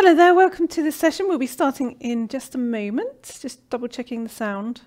Hello there, welcome to this session. We'll be starting in just a moment, just double checking the sound.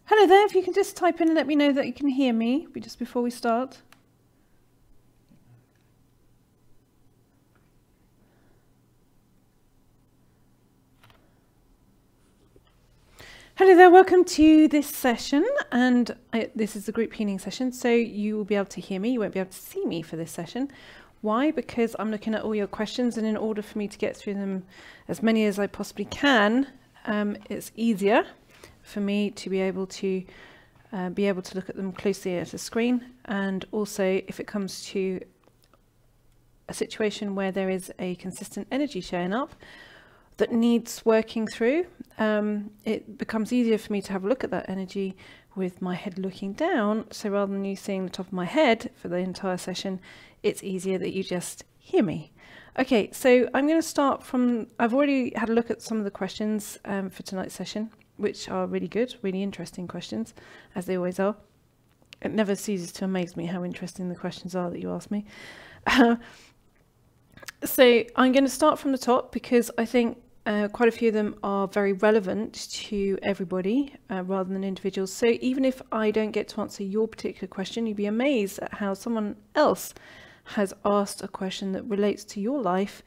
Hello there, if you can just type in and let me know that you can hear me just before we start. Hello there, welcome to this session, and this is the group healing session, so you will be able to hear me, you won't be able to see me for this session. Why? Because I'm looking at all your questions, and in order for me to get through them as many as I possibly can, it's easier for me to be able to look at them closely at a screen. And also, if it comes to a situation where there is a consistent energy showing up that needs working through, it becomes easier for me to have a look at that energy with my head looking down. So rather than you seeing the top of my head for the entire session, it's easier that you just hear me. Okay, so I'm going to start from, I've already had a look at some of the questions for tonight's session, which are really good, really interesting questions, as they always are. It never ceases to amaze me how interesting the questions are that you ask me. So I'm going to start from the top because I think quite a few of them are very relevant to everybody rather than individuals. So even if I don't get to answer your particular question, you'd be amazed at how someone else has asked a question that relates to your life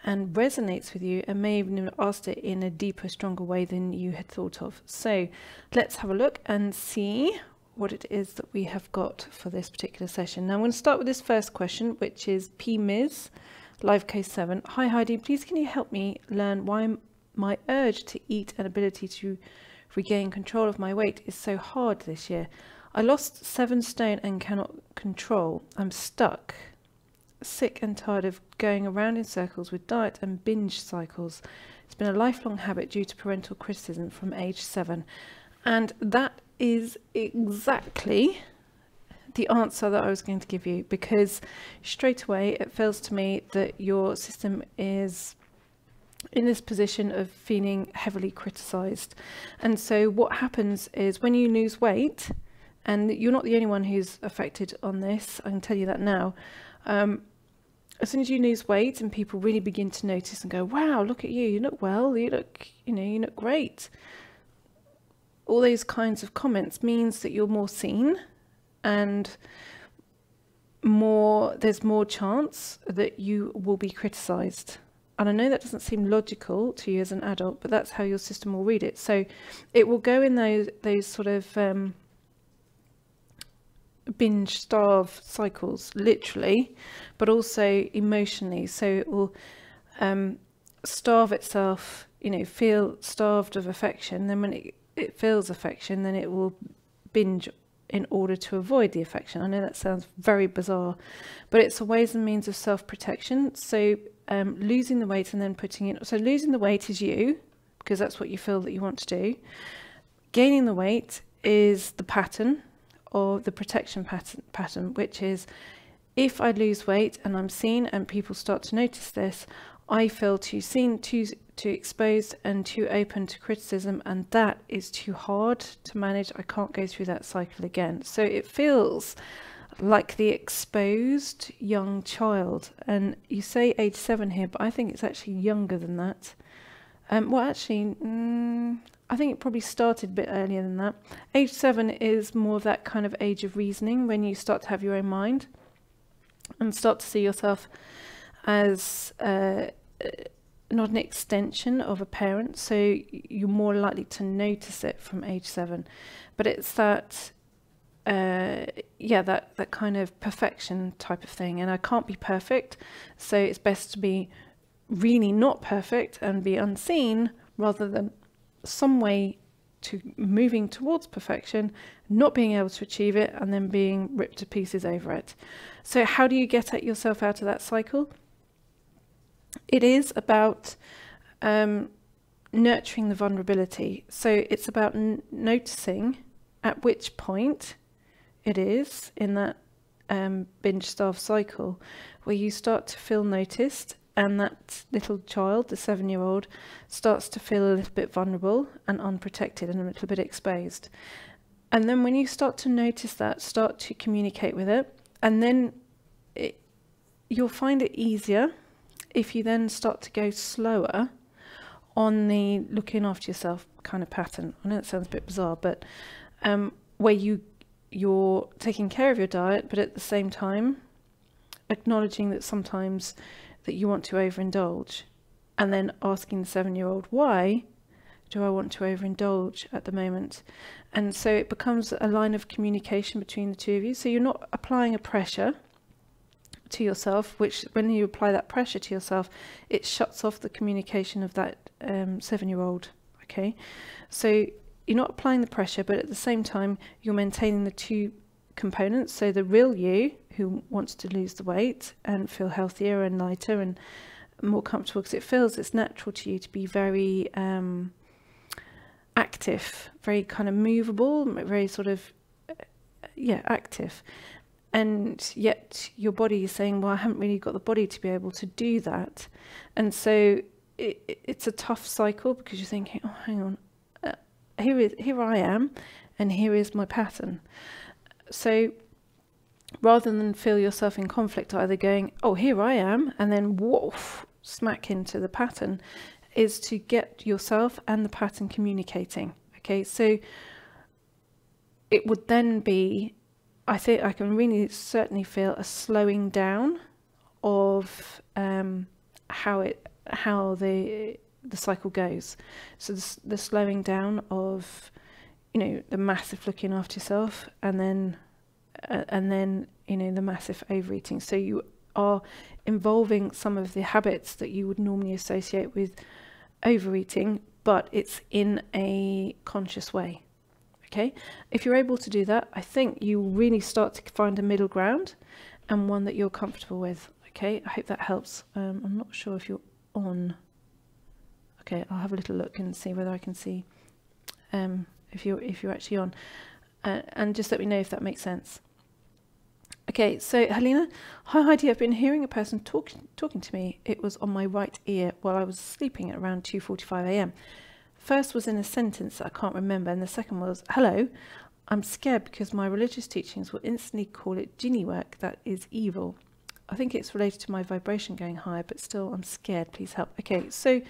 and resonates with you, and may even have asked it in a deeper, stronger way than you had thought of. So let's have a look and see what it is that we have got for this particular session. Now I'm going to start with this first question, which is PMiz, Live Case 7. Hi Heidi, please can you help me learn why my urge to eat and ability to regain control of my weight is so hard this year? I lost 7 stone and cannot control. I'm stuck. Sick and tired of going around in circles with diet and binge cycles. It's been a lifelong habit due to parental criticism from age 7. And that is exactly the answer that I was going to give you, because straight away it feels to me that your system is in this position of feeling heavily criticized. And so what happens is when you lose weight, and you're not the only one who's affected on this, I can tell you that now, as soon as you lose weight and people really begin to notice and go, wow, look at you, you look well, you look, you look great. All those kinds of comments means that you're more seen, and there's more chance that you will be criticized. And I know that doesn't seem logical to you as an adult, but that's how your system will read it. So it will go in those sort of binge starve cycles, literally, but also emotionally. So it will starve itself, feel starved of affection. Then when it feels affection, then it will binge in order to avoid the affection. I know that sounds very bizarre, but it's a ways and means of self-protection. So losing the weight and then putting it, so losing the weight is you, because that's what you feel that you want to do. Gaining the weight is the pattern, or the protection pattern, which is, if I lose weight and I'm seen and people start to notice this, I feel too seen, too exposed and too open to criticism, and that is too hard to manage. I can't go through that cycle again. So it feels like the exposed young child. And you say age 7 here, but I think it's actually younger than that. Well, actually, I think it probably started a bit earlier than that. Age 7 is more of that kind of age of reasoning, when you start to have your own mind and start to see yourself as not an extension of a parent. So you're more likely to notice it from age 7. But it's that, that kind of perfection type of thing. And I can't be perfect, so it's best to be really not perfect and be unseen, rather than some way to moving towards perfection, not being able to achieve it, and then being ripped to pieces over it. So how do you get yourself out of that cycle? It is about nurturing the vulnerability. So it's about noticing at which point it is in that binge starve cycle where you start to feel noticed, and that little child, the 7-year-old, starts to feel a little bit vulnerable and unprotected and a little bit exposed. And then when you start to notice that, start to communicate with it, and then you'll find it easier if you then start to go slower on the looking after yourself kind of pattern. I know it sounds a bit bizarre, but where you're taking care of your diet, but at the same time acknowledging that sometimes that you want to overindulge, and then asking the 7-year-old, why do I want to overindulge at the moment? And so it becomes a line of communication between the two of you. So you're not applying a pressure to yourself, which when you apply that pressure to yourself, it shuts off the communication of that 7-year-old. Okay, so you're not applying the pressure, but at the same time you're maintaining the two components. So the real you, who wants to lose the weight and feel healthier and lighter and more comfortable, because it feels it's natural to you to be very active, very kind of movable, very sort of active. And yet your body is saying, well, I haven't really got the body to be able to do that. And so it's a tough cycle, because you're thinking, oh, hang on, here I am, and here is my pattern. So rather than feel yourself in conflict, either going, oh, here I am, and then woof, smack into the pattern, is to get yourself and the pattern communicating. Okay, so it would then be, I think I can really certainly feel a slowing down of how the cycle goes. So the slowing down of, the massive looking after yourself, and then the massive overeating. So you are involving some of the habits that you would normally associate with overeating, but it's in a conscious way. Okay, if you're able to do that, I think you really start to find a middle ground, and one that you're comfortable with. Okay, I hope that helps. I'm not sure if you're on. Okay, I'll have a little look and see whether I can see if you're actually on, and just let me know if that makes sense. Okay, so Helena, hi Heidi, I've been hearing a person talking to me. It was on my right ear while I was sleeping at around 2:45 a.m. First was in a sentence that I can't remember, and the second was, hello, I'm scared because my religious teachings will instantly call it jinni work, that is evil. I think it's related to my vibration going higher, but still I'm scared, please help. Okay, so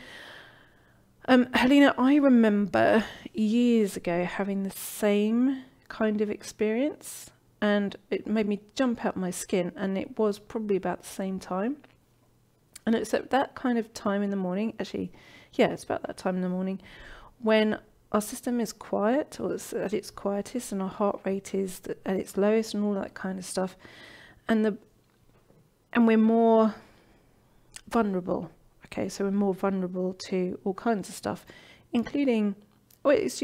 Helena, I remember years ago having the same kind of experience, and it made me jump out my skin, and it was probably about the same time. And it's at that kind of time in the morning, actually, yeah, it's about that time in the morning, when our system is quiet, or it's at its quietest, and our heart rate is at its lowest, and all that kind of stuff, and we're more vulnerable. Okay, so we're more vulnerable to all kinds of stuff, including, it's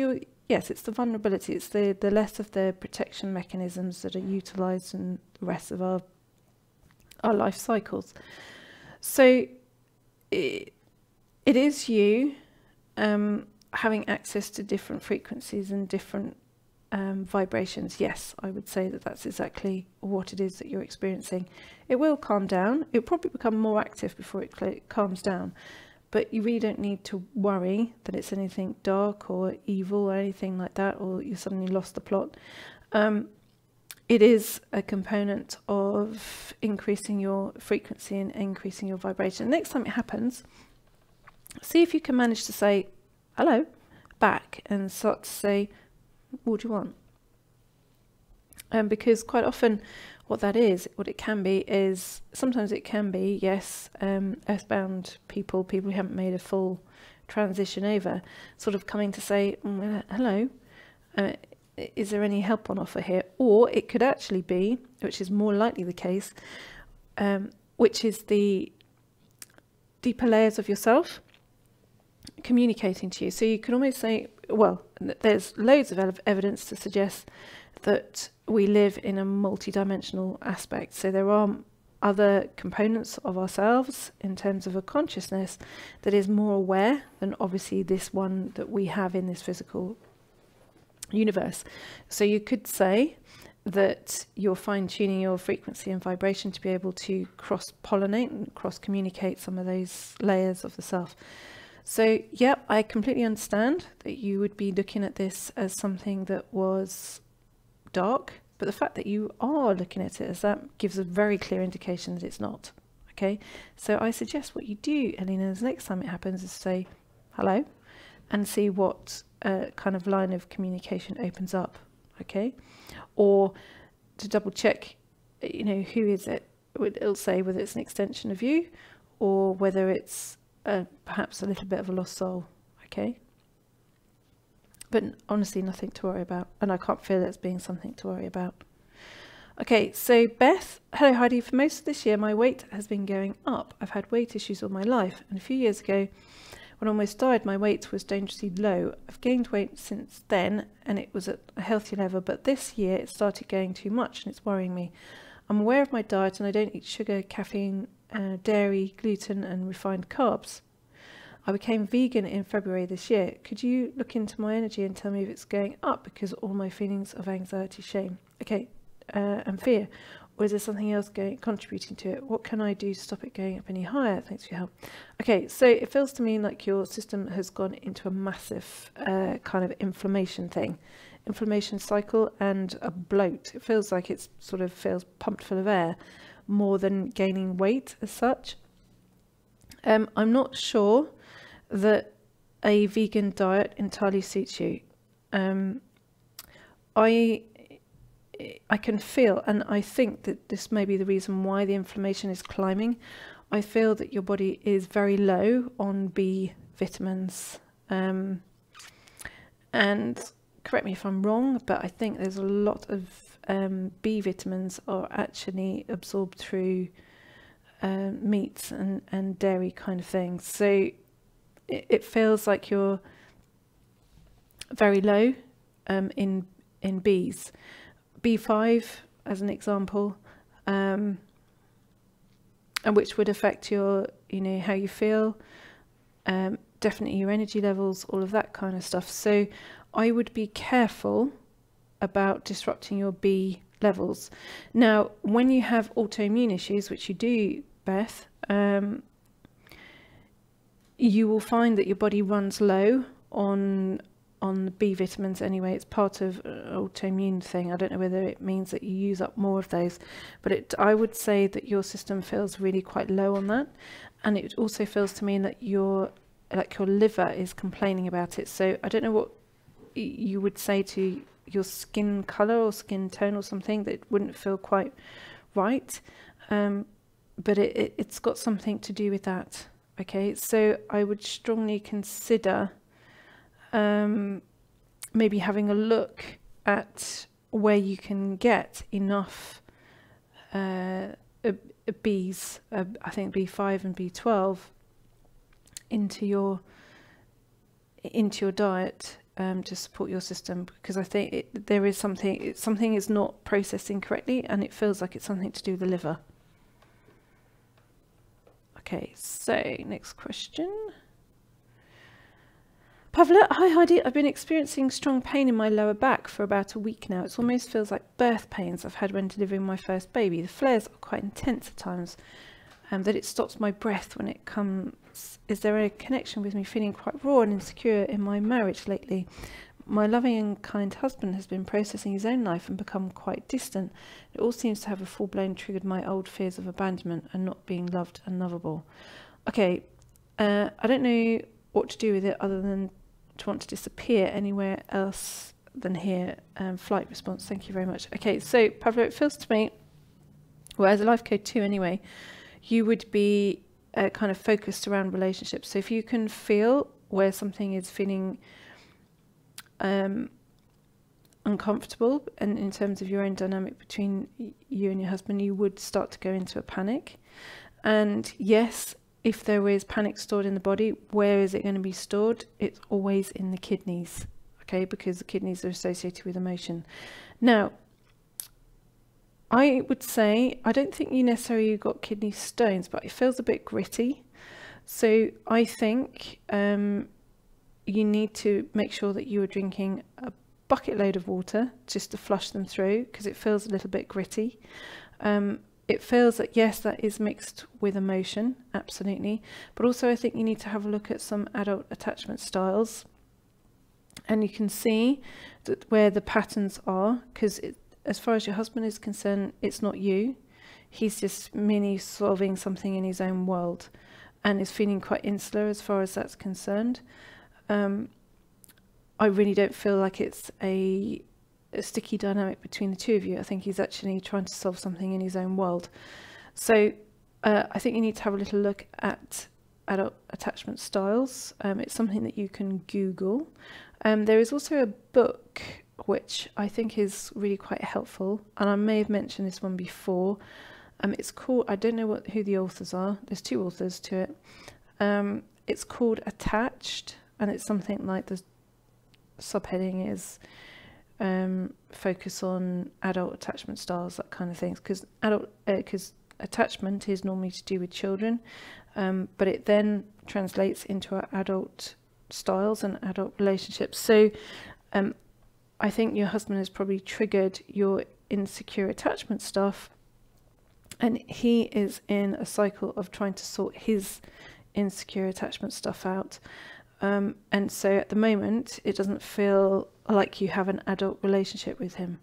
the vulnerability. It's the less of the protection mechanisms that are utilised in the rest of our life cycles. So it is you having access to different frequencies and different vibrations. Yes, I would say that that's exactly what it is that you're experiencing. It will calm down. It'll probably become more active before it calms down. But you really don't need to worry that it's anything dark or evil or anything like that, or you suddenly lost the plot. It is a component of increasing your frequency and increasing your vibration. Next time it happens, see if you can manage to say hello back and start to say, what do you want? Because quite often what it can be is, sometimes it can be, yes, earthbound people who haven't made a full transition over, sort of coming to say, hello, is there any help on offer here? Or it could actually be, which is more likely the case, which is the deeper layers of yourself communicating to you. So you can almost say, well, there's loads of evidence to suggest that we live in a multi-dimensional aspect. So there are other components of ourselves in terms of a consciousness that is more aware than obviously this one that we have in this physical universe. So you could say that you're fine-tuning your frequency and vibration to be able to cross-pollinate and cross-communicate some of those layers of the self. So yeah, I completely understand that you would be looking at this as something that was dark, but the fact that you are looking at it as that gives a very clear indication that it's not. Okay, so I suggest what you do, Elena, the next time it happens is say hello and see what kind of line of communication opens up. Okay, or to double check, you know, who is it? It'll say whether it's an extension of you or whether it's perhaps a little bit of a lost soul. Okay, but honestly, nothing to worry about, and I can't feel it as being something to worry about. Okay, so Beth, hello Heidi. For most of this year, my weight has been going up. I've had weight issues all my life, and a few years ago, when I almost died, my weight was dangerously low. I've gained weight since then, and it was at a healthy level, but this year it started going too much, and it's worrying me. I'm aware of my diet, and I don't eat sugar, caffeine, dairy, gluten, and refined carbs. I became vegan in February this year. Could you look into my energy and tell me if it's going up because of all my feelings of anxiety, shame, and fear? Or is there something else contributing to it? What can I do to stop it going up any higher? Thanks for your help. Okay, so it feels to me like your system has gone into a massive kind of inflammation cycle and a bloat. It feels like it's sort of feels pumped full of air more than gaining weight as such. I'm not sure that a vegan diet entirely suits you. I can feel, and I think that this may be the reason why the inflammation is climbing. I feel that your body is very low on B vitamins. And correct me if I'm wrong, but I think there's a lot of B vitamins are actually absorbed through meats and dairy kind of things. So it feels like you're very low in Bs. B5 as an example, and which would affect your, you know, how you feel, definitely your energy levels, all of that kind of stuff. So I would be careful about disrupting your B levels. Now, when you have autoimmune issues, which you do, Beth, you will find that your body runs low on the B vitamins anyway. It's part of an autoimmune thing. I don't know whether it means that you use up more of those, but I would say that your system feels really quite low on that, and it also feels to me that your liver is complaining about it. So I don't know what you would say to your skin color or skin tone or something that wouldn't feel quite right, but it's got something to do with that. Okay, so I would strongly consider maybe having a look at where you can get enough Bs, I think B5 and B12 into your diet to support your system, because I think there is something is not processing correctly, and it feels like it's something to do with the liver. Okay, so next question. Pavla, hi Heidi, I've been experiencing strong pain in my lower back for about a week now. It almost feels like birth pains I've had when delivering my first baby. The flares are quite intense at times, that it stops my breath when it comes. Is there a connection with me feeling quite raw and insecure in my marriage lately? My loving and kind husband has been processing his own life and become quite distant. It all seems to have a full-blown triggered my old fears of abandonment and not being loved and lovable. Okay, I don't know what to do with it other than to want to disappear anywhere else than here. Flight response, thank you very much. Okay, so Pavlo, it feels to me, well, as a life code 2 anyway, you would be kind of focused around relationships. So if you can feel where something is feeling uncomfortable, and in terms of your own dynamic between you and your husband, you would start to go into a panic. And yes, if there is panic stored in the body, where is it going to be stored? It's always in the kidneys, okay, because the kidneys are associated with emotion. Now, I would say, I don't think you necessarily got kidney stones, but it feels a bit gritty. So I think you need to make sure that you are drinking a bucket load of water just to flush them through, because it feels a little bit gritty. It feels that, yes, that is mixed with emotion, absolutely. But also I think you need to have a look at some adult attachment styles. And you can see that where the patterns are, because as far as your husband is concerned, it's not you. He's just merely solving something in his own world and is feeling quite insular as far as that's concerned. I really don't feel like it's a sticky dynamic between the two of you. I think he's actually trying to solve something in his own world. So I think you need to have a little look at adult attachment styles. It's something that you can Google. There is also a book which I think is really quite helpful, and I may have mentioned this one before. It's called, I don't know who the authors are, there's 2 authors to it. It's called Attached, and it's something like the subheading is focus on adult attachment styles, that kind of things, because attachment is normally to do with children, but it then translates into our adult styles and adult relationships. So I think your husband has probably triggered your insecure attachment stuff, and he is in a cycle of trying to sort his insecure attachment stuff out. And so at the moment, it doesn't feel like you have an adult relationship with him.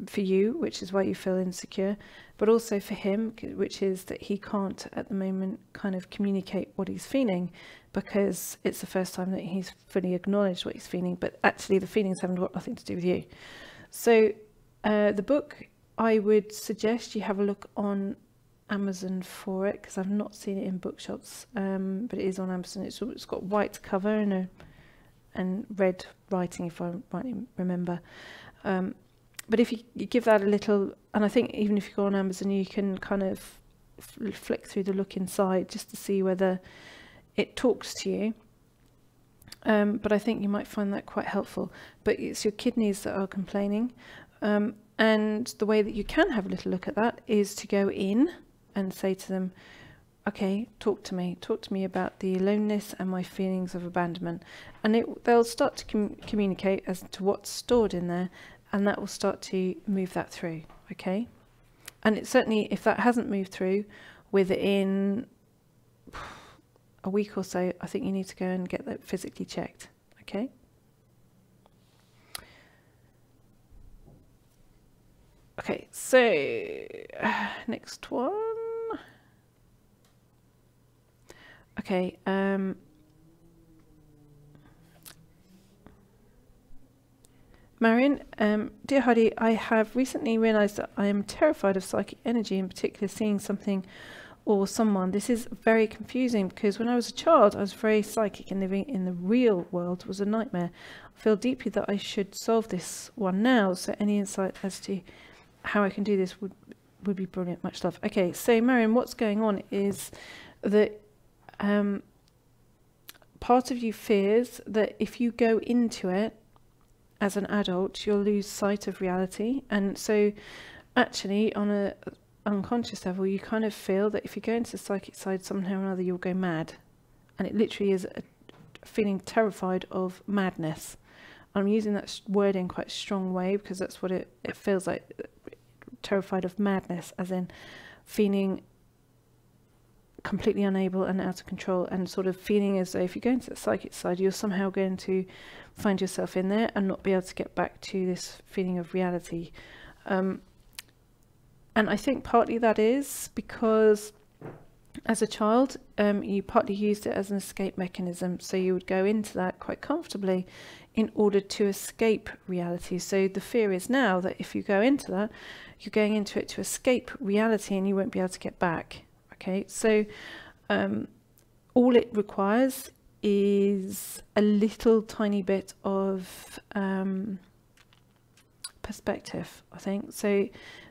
For you, which is why you feel insecure, but also for him, which is that he can't at the moment kind of communicate what he's feeling, because it's the first time that he's fully acknowledged what he's feeling, but actually the feelings haven't got nothing to do with you. So the book, I would suggest you have a look on Amazon for it, because I've not seen it in bookshops, but it is on Amazon. It's got white cover and red writing, if I rightly remember. But if you give that a little, and I think even if you go on Amazon, you can kind of flick through the look inside just to see whether it talks to you. But I think you might find that quite helpful. But it's your kidneys that are complaining. And the way that you can have a little look at that is to go in and say to them, okay, talk to me about the aloneness and my feelings of abandonment. And they'll start to communicate as to what's stored in there, and that will start to move that through, okay? And it certainly, if that hasn't moved through within a week or so, I think you need to go and get that physically checked, okay? Okay, so next one. Okay, Marion, dear Heidi, I have recently realised that I am terrified of psychic energy, in particular seeing something or someone. This is very confusing because when I was a child, I was very psychic, and living in the real world was a nightmare. I feel deeply that I should solve this one now, so any insight as to how I can do this would be brilliant. Much love. Okay, so Marion, what's going on is that part of you fears that if you go into it as an adult, you'll lose sight of reality. And so actually on a unconscious level, you kind of feel that if you go into the psychic side somehow or another, you'll go mad. And it literally is a feeling terrified of madness. I'm using that word in quite a strong way because that's what it feels like. Terrified of madness, as in feeling completely unable and out of control, and sort of feeling as though if you go into the psychic side, you're somehow going to find yourself in there and not be able to get back to this feeling of reality. And I think partly that is because as a child, you partly used it as an escape mechanism. So you would go into that quite comfortably in order to escape reality. So the fear is now that if you go into that, you're going into it to escape reality and you won't be able to get back. Okay, so all it requires is a little tiny bit of perspective, I think. So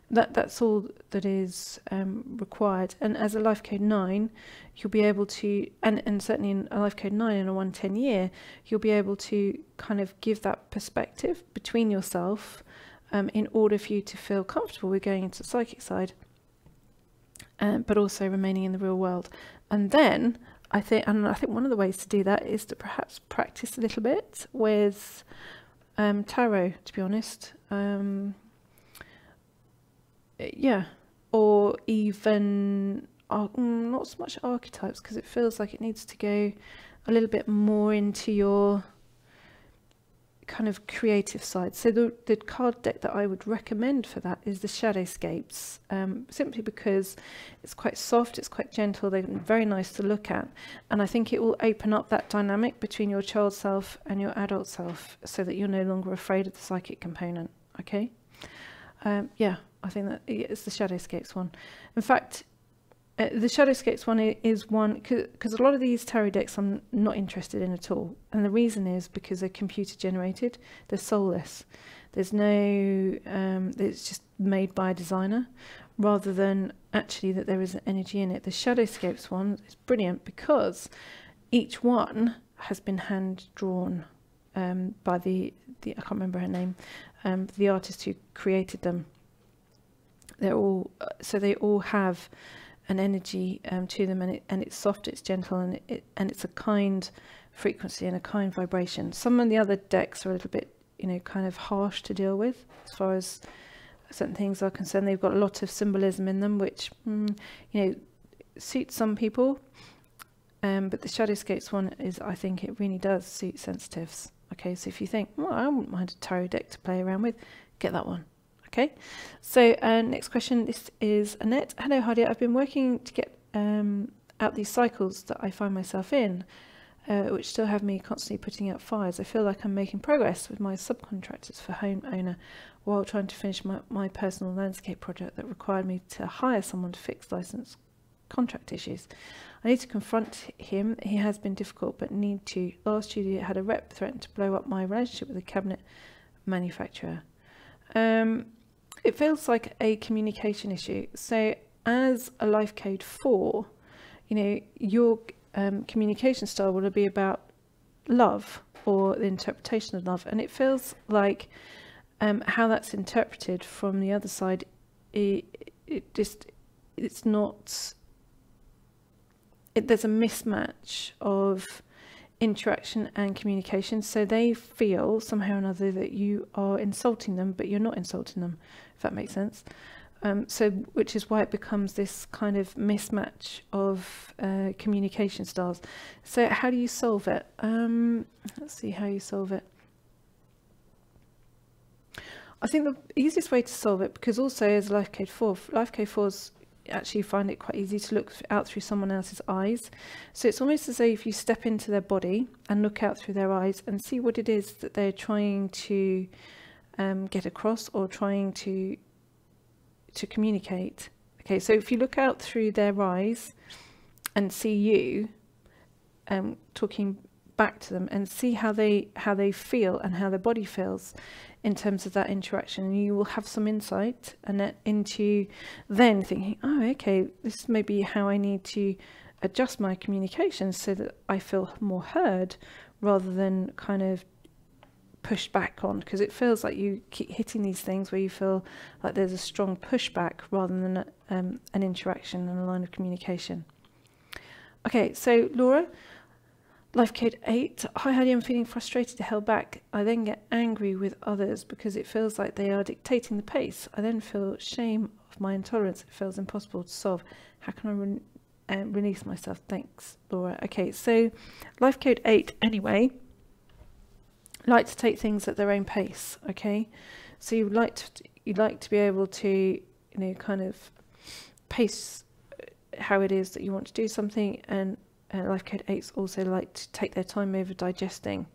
that's all that is required. And as a Life Code 9, you'll be able to, and certainly in a Life Code 9 in a 110 year, you'll be able to kind of give that perspective between yourself in order for you to feel comfortable with going into the psychic side, but also remaining in the real world. And then I think one of the ways to do that is to perhaps practice a little bit with tarot, to be honest. Or even not so much archetypes, because it feels like it needs to go a little bit more into your kind of creative side. So the card deck that I would recommend for that is the Shadowscapes, simply because it's quite soft, it's quite gentle, they're very nice to look at, and I think it will open up that dynamic between your child self and your adult self, so that you're no longer afraid of the psychic component. Okay, I think that it's the Shadowscapes one. In fact, the Shadowscapes one is one, because a lot of these tarot decks I'm not interested in at all. And the reason is because they're computer generated, they're soulless. There's no, it's just made by a designer, rather than actually that there is an energy in it. The Shadowscapes one is brilliant because each one has been hand drawn by the I can't remember her name, the artist who created them. They're all, so they all have an energy to them, and it's soft, it's gentle, and it's a kind frequency and a kind vibration. Some of the other decks are a little bit, kind of harsh to deal with as far as certain things are concerned. They've got a lot of symbolism in them, which suits some people. But the Shadowscapes one is, I think it really does suit sensitives. Okay, so if you think, well, I wouldn't mind a tarot deck to play around with, get that one. Okay, so next question, this is Annette. Hello, Hadia. I've been working to get out these cycles that I find myself in, which still have me constantly putting out fires. I feel like I'm making progress with my subcontractors for homeowner while trying to finish my personal landscape project that required me to hire someone to fix license contract issues. I need to confront him. He has been difficult, but need to. Last year, had a rep threaten to blow up my relationship with a cabinet manufacturer. It feels like a communication issue. So as a life code 4, your communication style will be about love, or the interpretation of love. And it feels like how that's interpreted from the other side, there's a mismatch of interaction and communication. So they feel somehow or another that you are insulting them, but you're not insulting them, if that makes sense. So which is why it becomes this kind of mismatch of communication styles. So how do you solve it? Let's see how you solve it. I think the easiest way to solve it, because also as Life Code 4s actually find it quite easy to look out through someone else's eyes. So it's almost as though if you step into their body and look out through their eyes and see what it is that they're trying to get across, or trying to communicate. Okay, so if you look out through their eyes and see you talking back to them, and see how they feel and how their body feels in terms of that interaction, and you will have some insight and into then thinking, oh, okay, this may be how I need to adjust my communication so that I feel more heard, rather than kind of pushed back on, because it feels like you keep hitting these things where you feel like there's a strong pushback rather than an interaction and a line of communication. Okay, so Laura, Life Code 8. Hi, Hadia, I'm feeling frustrated, held back. I then get angry with others because it feels like they are dictating the pace. I then feel shame of my intolerance. It feels impossible to solve. How can I release myself? Thanks, Laura. Okay, so Life Code 8 anyway, like to take things at their own pace. Okay, so you'd like to be able to, kind of pace how it is that you want to do something, and Life Code 8s also like to take their time over digesting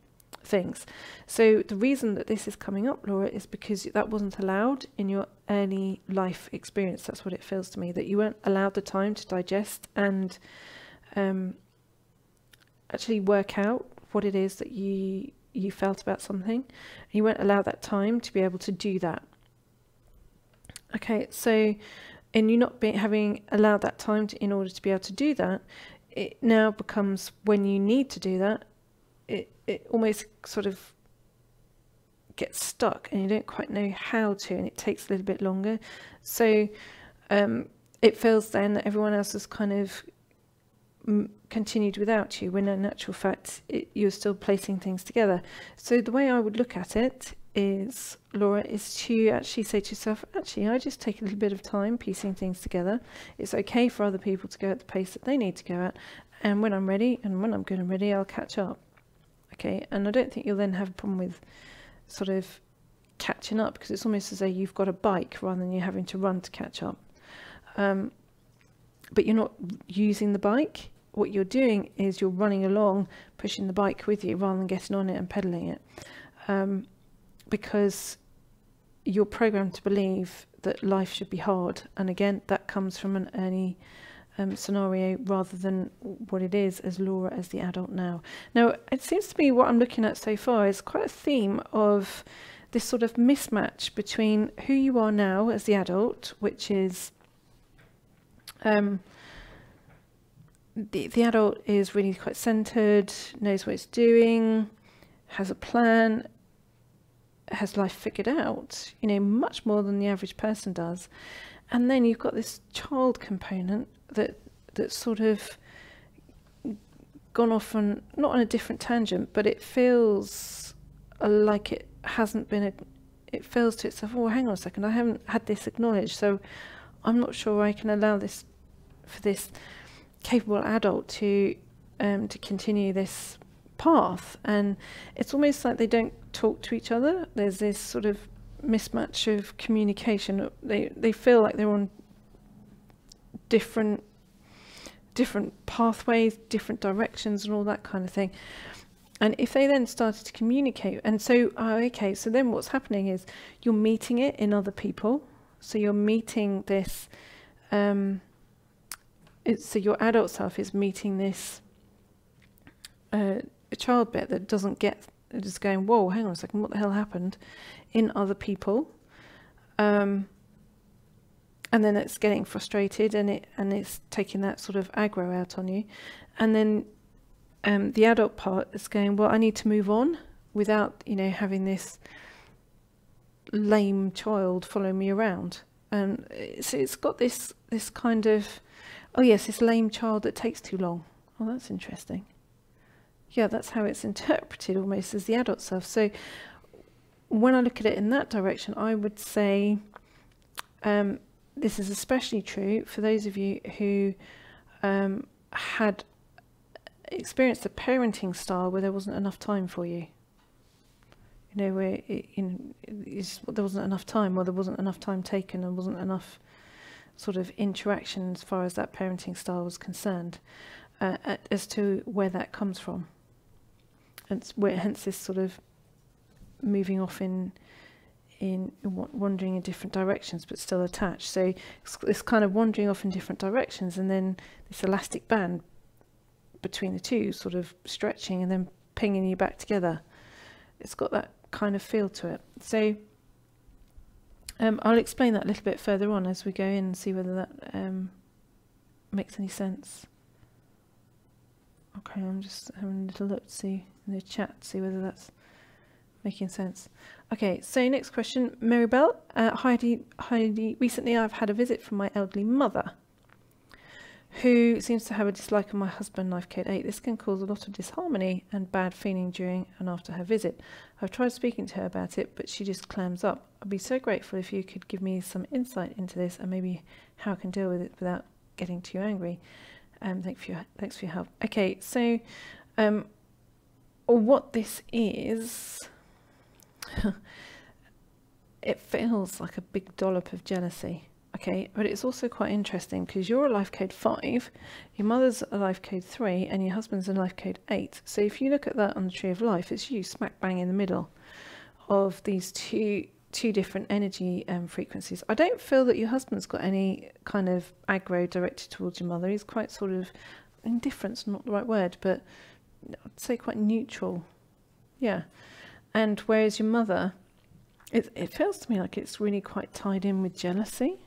things. So the reason that this is coming up, Laura, is because that wasn't allowed in your early life experience. That's what it feels to me, that you weren't allowed the time to digest and actually work out what it is that you felt about something. You weren't allowed that time to be able to do that. Okay, so and you not having allowed that time in order to be able to do that, it now becomes, when you need to do that, it almost sort of get stuck and you don't quite know how to, and it takes a little bit longer. So it feels then that everyone else has kind of continued without you, when in actual fact you're still placing things together. So the way I would look at it is, Laura, is to actually say to yourself, actually, I just take a little bit of time piecing things together. It's okay for other people to go at the pace that they need to go at, and when I'm ready, and when I'm good and ready, I'll catch up. Okay, and I don't think you'll then have a problem with sort of catching up, because it's almost as though you've got a bike rather than you having to run to catch up. But you're not using the bike. What you're doing is you're running along, pushing the bike with you rather than getting on it and pedaling it. Because you're programmed to believe that life should be hard. And again, that comes from an early scenario rather than what it is as Laura as the adult now. Now, it seems to me what I'm looking at so far is quite a theme of this sort of mismatch between who you are now as the adult, which is the adult is really quite centered, knows what it's doing, has a plan, has life figured out, you know, much more than the average person does. And then you've got this child component that's sort of gone off on, not on a different tangent, but it feels like it hasn't been, it feels to itself, oh, hang on a second, I haven't had this acknowledged, so I'm not sure I can allow this, for this capable adult to continue this path. And it's almost like they don't talk to each other. There's this sort of mismatch of communication. They feel like they're on different pathways, different directions, and all that kind of thing. And if they then started to communicate, and so okay, so then what's happening is you're meeting it in other people. So you're meeting this so your adult self is meeting this a child bit that doesn't get, just going, whoa, hang on a second, what the hell happened, in other people, and then it's getting frustrated, and it's taking that sort of aggro out on you, and then the adult part is going, well, I need to move on without, you know, having this lame child following me around. And so it's got this kind of, oh yes, this lame child that takes too long. Oh, that's interesting. Yeah, that's how it's interpreted almost as the adult self. So when I look at it in that direction, I would say this is especially true for those of you who had experienced a parenting style where there wasn't enough time for you. You know, where there wasn't enough time, or there wasn't enough time taken, and wasn't enough sort of interaction as far as that parenting style was concerned, as to where that comes from. And where, hence this sort of moving off in wandering in different directions, but still attached. So it's kind of wandering off in different directions, and then this elastic band between the two sort of stretching and then pinging you back together. It's got that kind of feel to it. So I'll explain that a little bit further on as we go in and see whether that makes any sense. Okay, I'm just having a little look to see in the chat, see whether that's making sense. Okay, so next question, Mary Bell. Heidi, recently I've had a visit from my elderly mother, who seems to have a dislike of my husband, life code 8. This can cause a lot of disharmony and bad feeling during and after her visit. I've tried speaking to her about it, but she just clams up. I'd be so grateful if you could give me some insight into this, and maybe how I can deal with it without getting too angry. Thanks for your help. Okay, so what this is, it feels like a big dollop of jealousy. Okay, but it's also quite interesting because you're a life code 5, your mother's a life code 3, and your husband's a life code 8. So if you look at that on the tree of life, it's you smack bang in the middle of these two different energy frequencies. I don't feel that your husband's got any kind of aggro directed towards your mother. He's quite sort of, indifference, not the right word, but I'd say quite neutral. Yeah. And whereas your mother, it feels to me like it's really quite tied in with jealousy.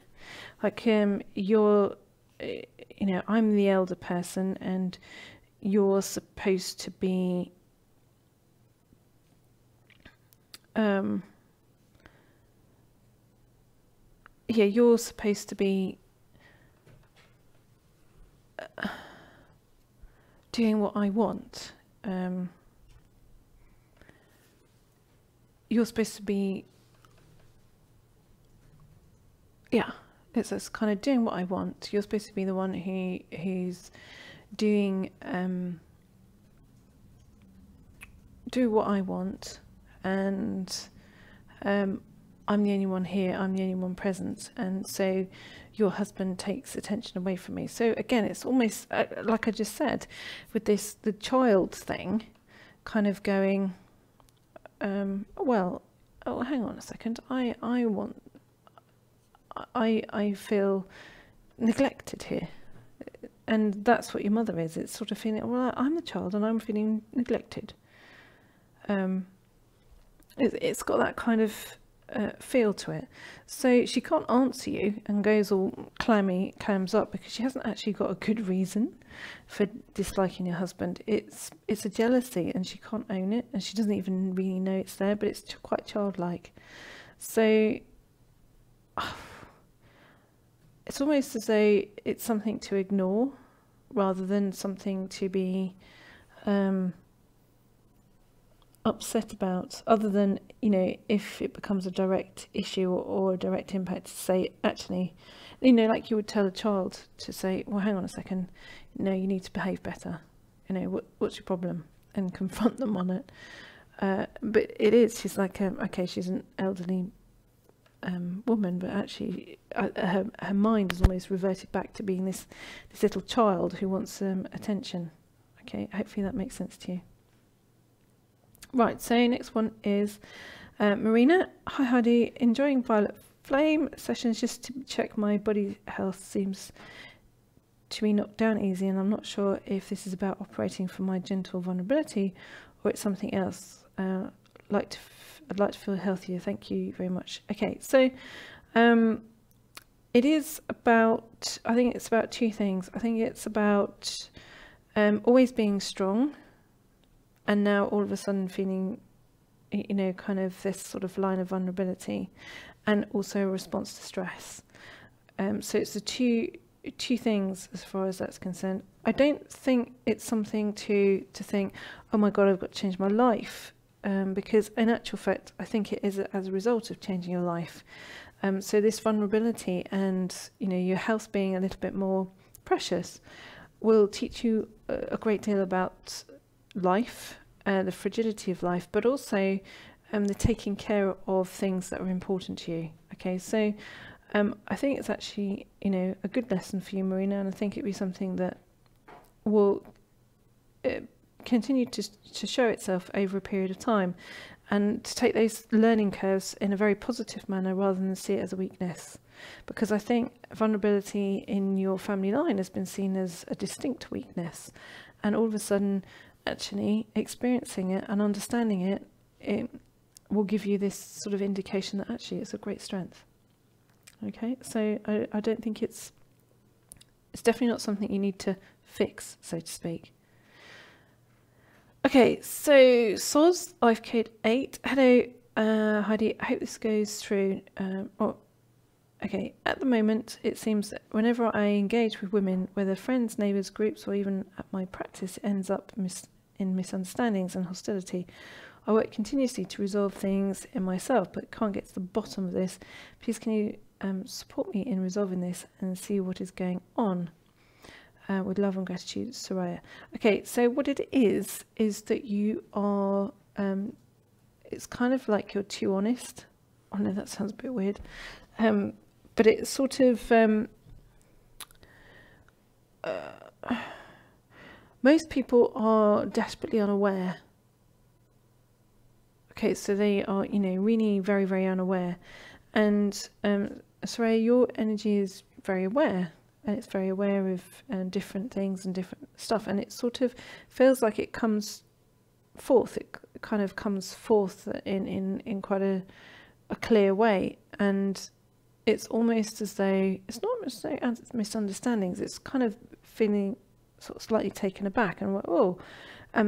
Like you're, you know, I'm the elder person and you're supposed to be yeah, you're supposed to be doing what I want. You're supposed to be, yeah, it's kind of doing what I want. You're supposed to be the one who's doing do what I want, and I'm the only one here, I'm the only one present, and so your husband takes attention away from me. So again, it's almost like I just said, with this, the child thing, kind of going, well, oh, hang on a second, I feel neglected here. And that's what your mother is. It's sort of feeling, well, I'm the child and I'm feeling neglected. It's got that kind of feel to it. So she can't answer you and goes all clams up because she hasn't actually got a good reason for disliking your husband. It's a jealousy, and she can't own it, and she doesn't even really know it's there, but it's quite childlike. So it's almost as though it's something to ignore rather than something to be upset about, other than, you know, if it becomes a direct issue or a direct impact, to say, actually, you know, like you would tell a child to say, well, hang on a second, no, you need to behave better, you know, what's your problem, and confront them on it. But it is, she's like, okay, she's an elderly woman, but actually her mind has almost reverted back to being this little child who wants attention. Okay, hopefully that makes sense to you. Right, so next one is Marina. Hi Heidi, enjoying Violet Flame sessions just to check my body health seems to be knocked down easy, and I'm not sure if this is about operating from my gentle vulnerability or it's something else. I'd like to feel healthier. Thank you very much. Okay, so it is about, I think it's about two things. I think it's about always being strong, and now all of a sudden feeling, you know, kind of this sort of line of vulnerability, and also a response to stress. So it's the two things as far as that's concerned. I don't think it's something to think, oh my God, I've got to change my life. Because in actual fact, I think it is as a result of changing your life. So this vulnerability and, you know, your health being a little bit more precious will teach you a great deal about life, the fragility of life, but also the taking care of things that are important to you. Okay, so I think it's actually, you know, a good lesson for you, Marina, and I think it'd be something that will continue to show itself over a period of time, and to take those learning curves in a very positive manner rather than see it as a weakness, because I think vulnerability in your family line has been seen as a distinct weakness, and all of a sudden actually experiencing it and understanding it, it will give you this sort of indication that actually it's a great strength. Okay, so I don't think it's definitely not something you need to fix, so to speak. Okay, so Soz, I've code 8. Hello, Heidi. I hope this goes through. Okay, at the moment, it seems that whenever I engage with women, whether friends, neighbours, groups, or even at my practice, it ends up in misunderstandings and hostility. I work continuously to resolve things in myself, but can't get to the bottom of this. Please can you support me in resolving this and see what is going on? With love and gratitude, Soraya. Okay, so what it is that you are, it's kind of like you're too honest. Oh no, that sounds a bit weird. But it's sort of, most people are desperately unaware. Okay, so they are, you know, really very, very unaware. And Soraya, your energy is very aware. And it's very aware of different things and different stuff, and it sort of feels like it comes forth. It kind of comes forth in quite a clear way, and it's almost as though it's not necessarily misunderstandings. It's kind of feeling sort of slightly taken aback and oh,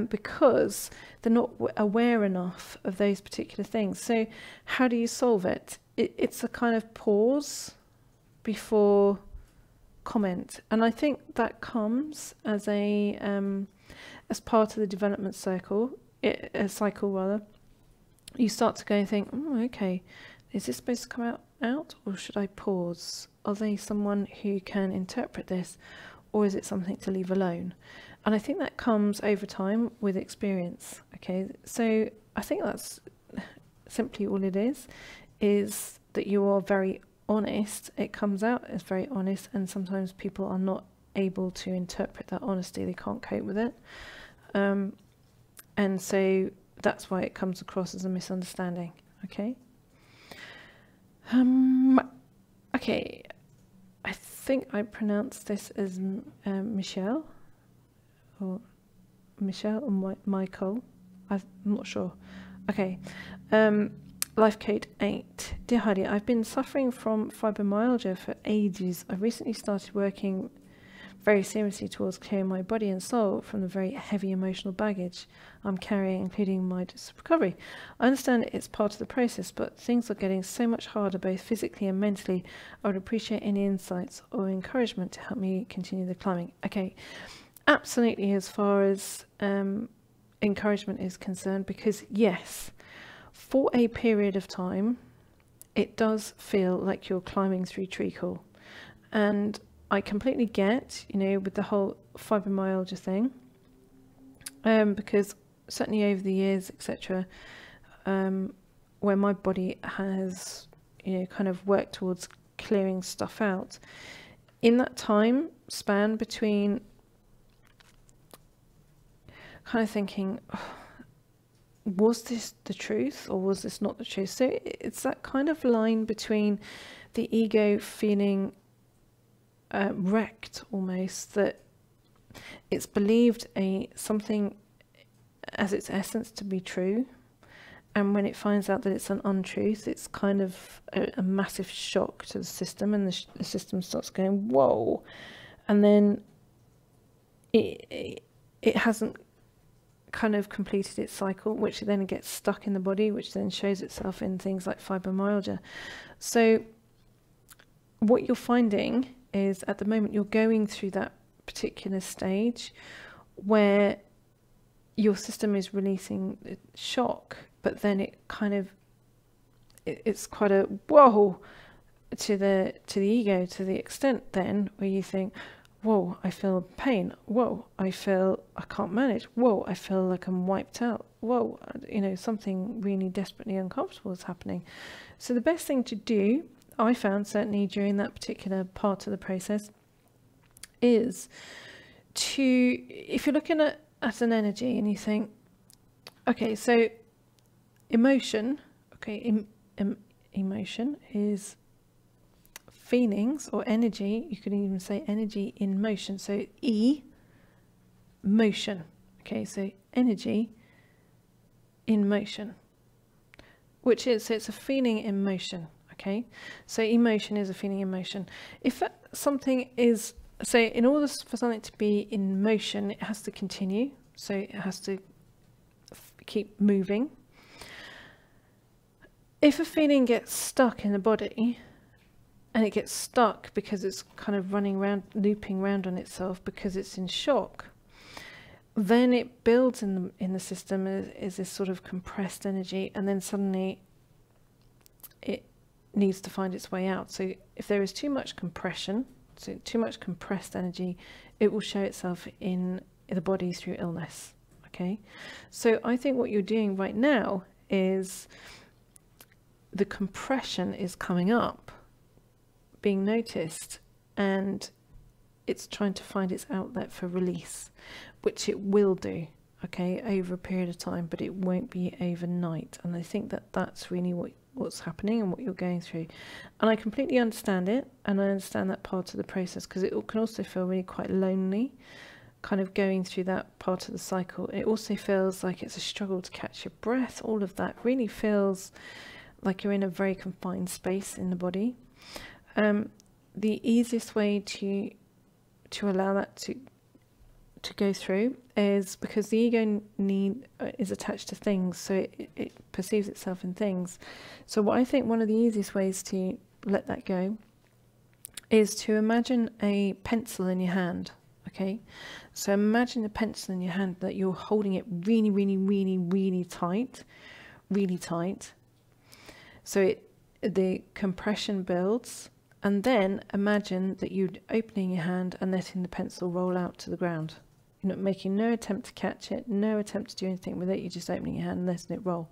because they're not aware enough of those particular things. So how do you solve it? It's a kind of pause before comment, and I think that comes as a as part of the development cycle. You start to go and think, oh, okay, is this supposed to come out, or should I pause? Are they someone who can interpret this, or is it something to leave alone? And I think that comes over time with experience. Okay, so I think that's simply all it is that you are very honest. It comes out as very honest, and sometimes people are not able to interpret that honesty. They can't cope with it. And so that's why it comes across as a misunderstanding. Okay. Okay. I think I pronounced this as Michelle or Michael. I'm not sure. Okay. Life code 8. Dear Heidi, I've been suffering from fibromyalgia for ages. I've recently started working very seriously towards clearing my body and soul from the very heavy emotional baggage I'm carrying, including my recovery. I understand it's part of the process, but things are getting so much harder, both physically and mentally. I would appreciate any insights or encouragement to help me continue the climbing. Okay, absolutely, as far as encouragement is concerned, because yes, for a period of time, it does feel like you're climbing through treacle. And I completely get, with the whole fibromyalgia thing, because certainly over the years, etc., where my body has, kind of worked towards clearing stuff out, in that time span between kind of thinking, oh, was this the truth or was this not the truth? So it's that kind of line between the ego feeling wrecked almost, that it's believed something as its essence to be true, and when it finds out that it's an untruth, it's kind of a massive shock to the system, and the system starts going, whoa, and then it hasn't kind of completed its cycle, which then gets stuck in the body, which then shows itself in things like fibromyalgia. So what you're finding is, at the moment, you're going through that particular stage where your system is releasing shock, but then it's quite a whoa to the ego, to the extent then where you think, whoa, I feel pain. Whoa, I feel I can't manage. Whoa, I feel like I'm wiped out. Whoa, something really desperately uncomfortable is happening. So the best thing to do, I found, certainly during that particular part of the process, is to, if you're looking at an energy and you think, okay, so emotion, okay, emotion is feelings or energy. You could even say energy in motion. So motion. Okay, so energy in motion, which is, so it's a feeling in motion. Okay, so emotion is a feeling in motion. If something is, so in order for something to be in motion, it has to continue. So it has to keep moving. If a feeling gets stuck in the body, and it gets stuck because it's kind of running around, looping around on itself because it's in shock, then it builds in the system is this sort of compressed energy, and then suddenly it needs to find its way out. So if there is too much compression, so too much compressed energy, it will show itself in the body through illness. Okay, so I think what you're doing right now is the compression is coming up, being noticed, and it's trying to find its outlet for release, which it will do, okay, over a period of time, but it won't be overnight. And I think that that's really what's happening and what you're going through. And I completely understand it, and I understand that part of the process, because it can also feel really quite lonely, kind of going through that part of the cycle. It also feels like it's a struggle to catch your breath. All of that really feels like you're in a very confined space in the body. The easiest way to allow that to go through is because the ego is attached to things, so it perceives itself in things. So what I think one of the easiest ways to let that go is to imagine a pencil in your hand. Okay, so imagine a pencil in your hand that you're holding it really, really, really, really tight, really tight. So the compression builds, and then imagine that you're opening your hand and letting the pencil roll out to the ground. You're not making no attempt to catch it, no attempt to do anything with it. You're just opening your hand and letting it roll.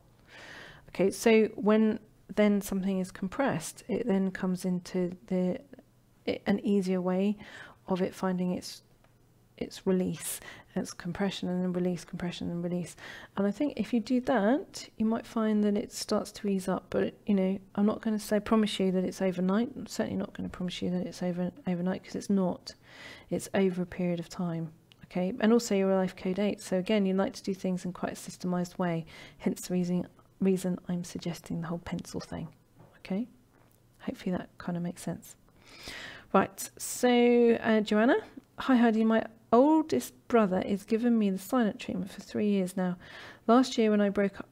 Okay, so when then something is compressed, it then comes into an easier way of it finding its release. It's compression and then release, compression and release. And I think if you do that, you might find that it starts to ease up. But you know, I'm not going to promise you that it's overnight. I'm certainly not going to promise you that it's overnight, because it's not. It's over a period of time. Okay, and also you're a life code 8, so again, you like to do things in quite a systemized way. Hence the reason I'm suggesting the whole pencil thing. Okay, hopefully that kind of makes sense. Right, so Joanna, hi Heidi, my oldest brother is giving me the silent treatment for 3 years now. Last year when I broke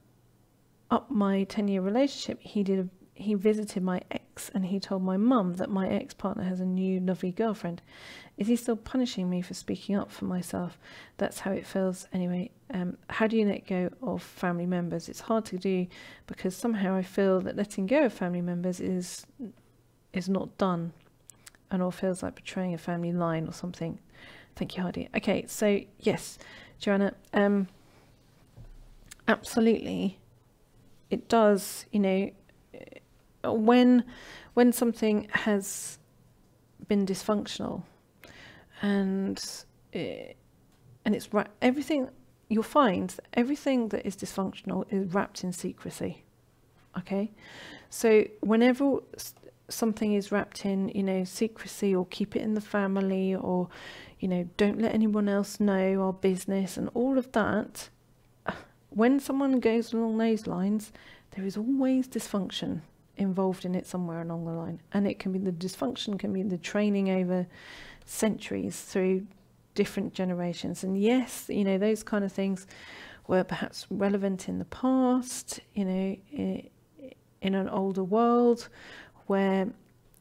up my 10-year relationship, he visited my ex and he told my mum that my ex-partner has a new lovely girlfriend. Is he still punishing me for speaking up for myself? That's how it feels anyway. How do you let go of family members? It's hard to do because somehow I feel that letting go of family members is not done, and or feels like betraying a family line or something. Thank you, Heidi. Okay, so yes, Joanna, absolutely, it does. You know, when something has been dysfunctional, and it's everything, you'll find that everything that is dysfunctional is wrapped in secrecy. Okay, so whenever something is wrapped in, you know, secrecy, or keep it in the family, or, you know, don't let anyone else know our business and all of that, when someone goes along those lines, there is always dysfunction involved in it somewhere along the line. And it can be, the dysfunction can be the training over centuries through different generations. And yes, you know, those kind of things were perhaps relevant in the past, you know, in an older world where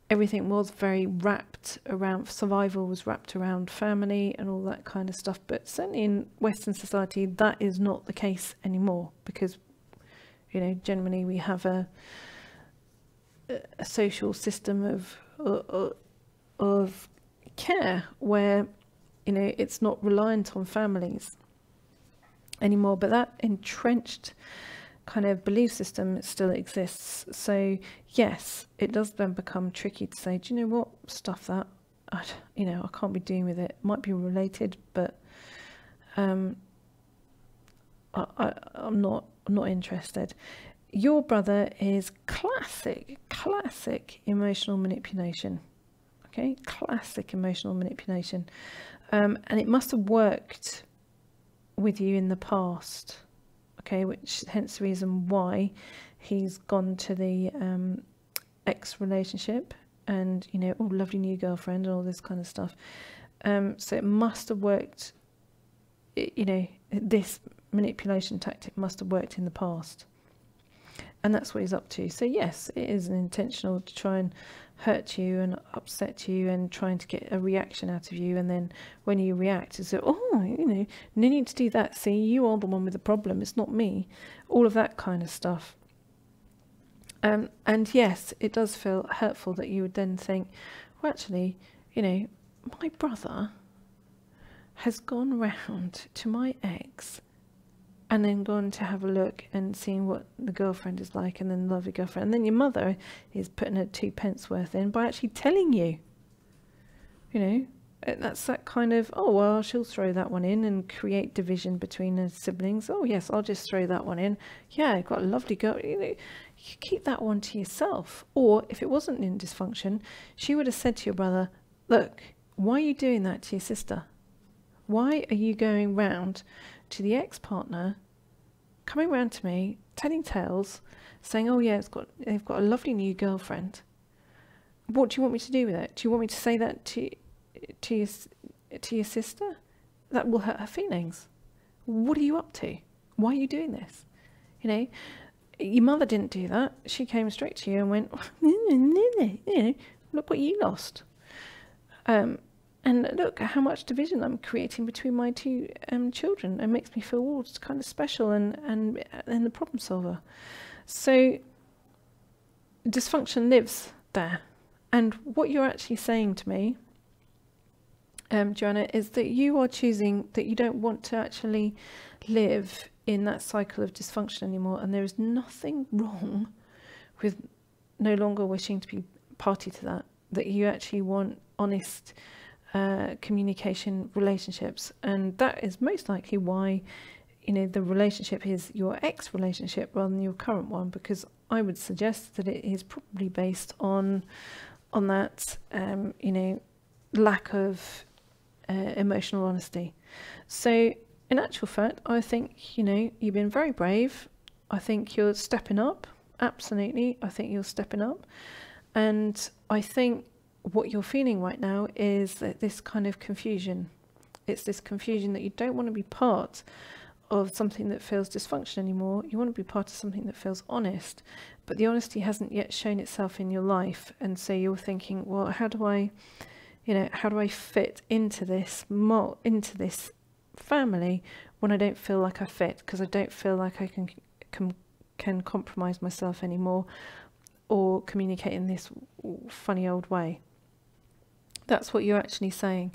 everything was very wrapped around, survival was wrapped around family and all that kind of stuff. But certainly in Western society, that is not the case anymore, because, you know, generally we have a social system of care where, you know, it's not reliant on families anymore, but that entrenched kind of belief system still exists. So yes, it does then become tricky to say, do you know what, stuff that, you know, I can't be dealing with it. Might be related, but I'm not interested. Your brother is classic emotional manipulation. Okay, classic emotional manipulation, and it must have worked with you in the past. Okay, which hence the reason why he's gone to the ex relationship and, you know, oh, lovely new girlfriend and all this kind of stuff. So it must have worked, you know, this manipulation tactic must have worked in the past. And that's what he's up to. So yes, it is intentional to try and hurt you and upset you and trying to get a reaction out of you. And then when you react, it's like, oh, you know, no need to do that. See, you are the one with the problem. It's not me. All of that kind of stuff. And yes, it does feel hurtful that you would then think, well, actually, you know, my brother has gone round to my ex and then gone to have a look and seeing what the girlfriend is like, and then lovely girlfriend. And then your mother is putting her 2 pence worth in by actually telling you. You know, that's that kind of, oh, well, she'll throw that one in and create division between her siblings. Oh, yes, I'll just throw that one in. Yeah, I've got a lovely girl. You know, you keep that one to yourself. Or if it wasn't in dysfunction, she would have said to your brother, look, why are you doing that to your sister? Why are you going round to the ex-partner, coming round to me, telling tales, saying, oh yeah, they've got a lovely new girlfriend. What do you want me to do with it? Do you want me to say that to your sister? that will hurt her feelings. What are you up to? Why are you doing this? You know, your mother didn't do that. She came straight to you and went, look what you lost. And look at how much division I'm creating between my two children. It makes me feel kind of special and the problem solver. So dysfunction lives there. And what you're actually saying to me, Joanna, is that you are choosing that you don't want to actually live in that cycle of dysfunction anymore. And there is nothing wrong with no longer wishing to be party to that, that you actually want honest communication relationships. And that is most likely why, you know, the relationship is your ex relationship rather than your current one, because I would suggest that it is probably based on that, you know, lack of emotional honesty. So in actual fact, I think, you know, you've been very brave. I think you're stepping up. Absolutely. I think you're stepping up. And I think what you're feeling right now is that this kind of confusion. It's this confusion that you don't want to be part of something that feels dysfunction anymore. You want to be part of something that feels honest, but the honesty hasn't yet shown itself in your life. And so you're thinking, well, how do I fit into this family when I don't feel like I fit, because I don't feel like I can compromise myself anymore or communicate in this funny old way. That's what you're actually saying.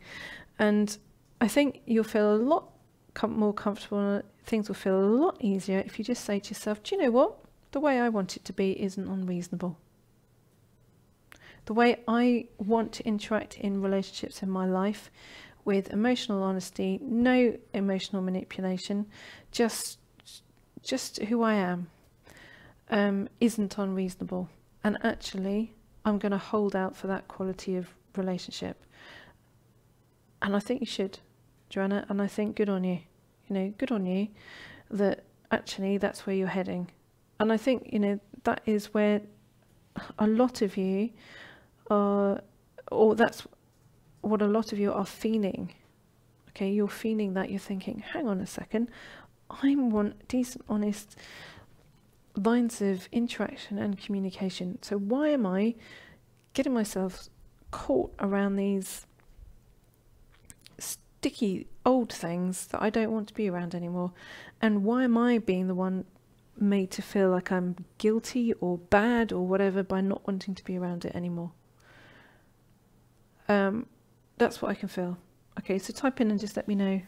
And I think you'll feel a lot more comfortable and things will feel a lot easier if you just say to yourself, do you know what? The way I want it to be isn't unreasonable. The way I want to interact in relationships in my life, with emotional honesty, no emotional manipulation, just who I am, isn't unreasonable. And actually, I'm going to hold out for that quality of relationship. And I think you should, Joanna, and I think good on you. You know, good on you that actually that's where you're heading. And I think, you know, that is where a lot of you are, or that's what a lot of you are feeling. Okay, you're feeling that, you're thinking, hang on a second, I want decent, honest lines of interaction and communication. So why am I getting myself caught around these sticky old things that I don't want to be around anymore? And why am I being the one made to feel like I'm guilty or bad or whatever by not wanting to be around it anymore? That's what I can feel. Okay, so type in and just let me know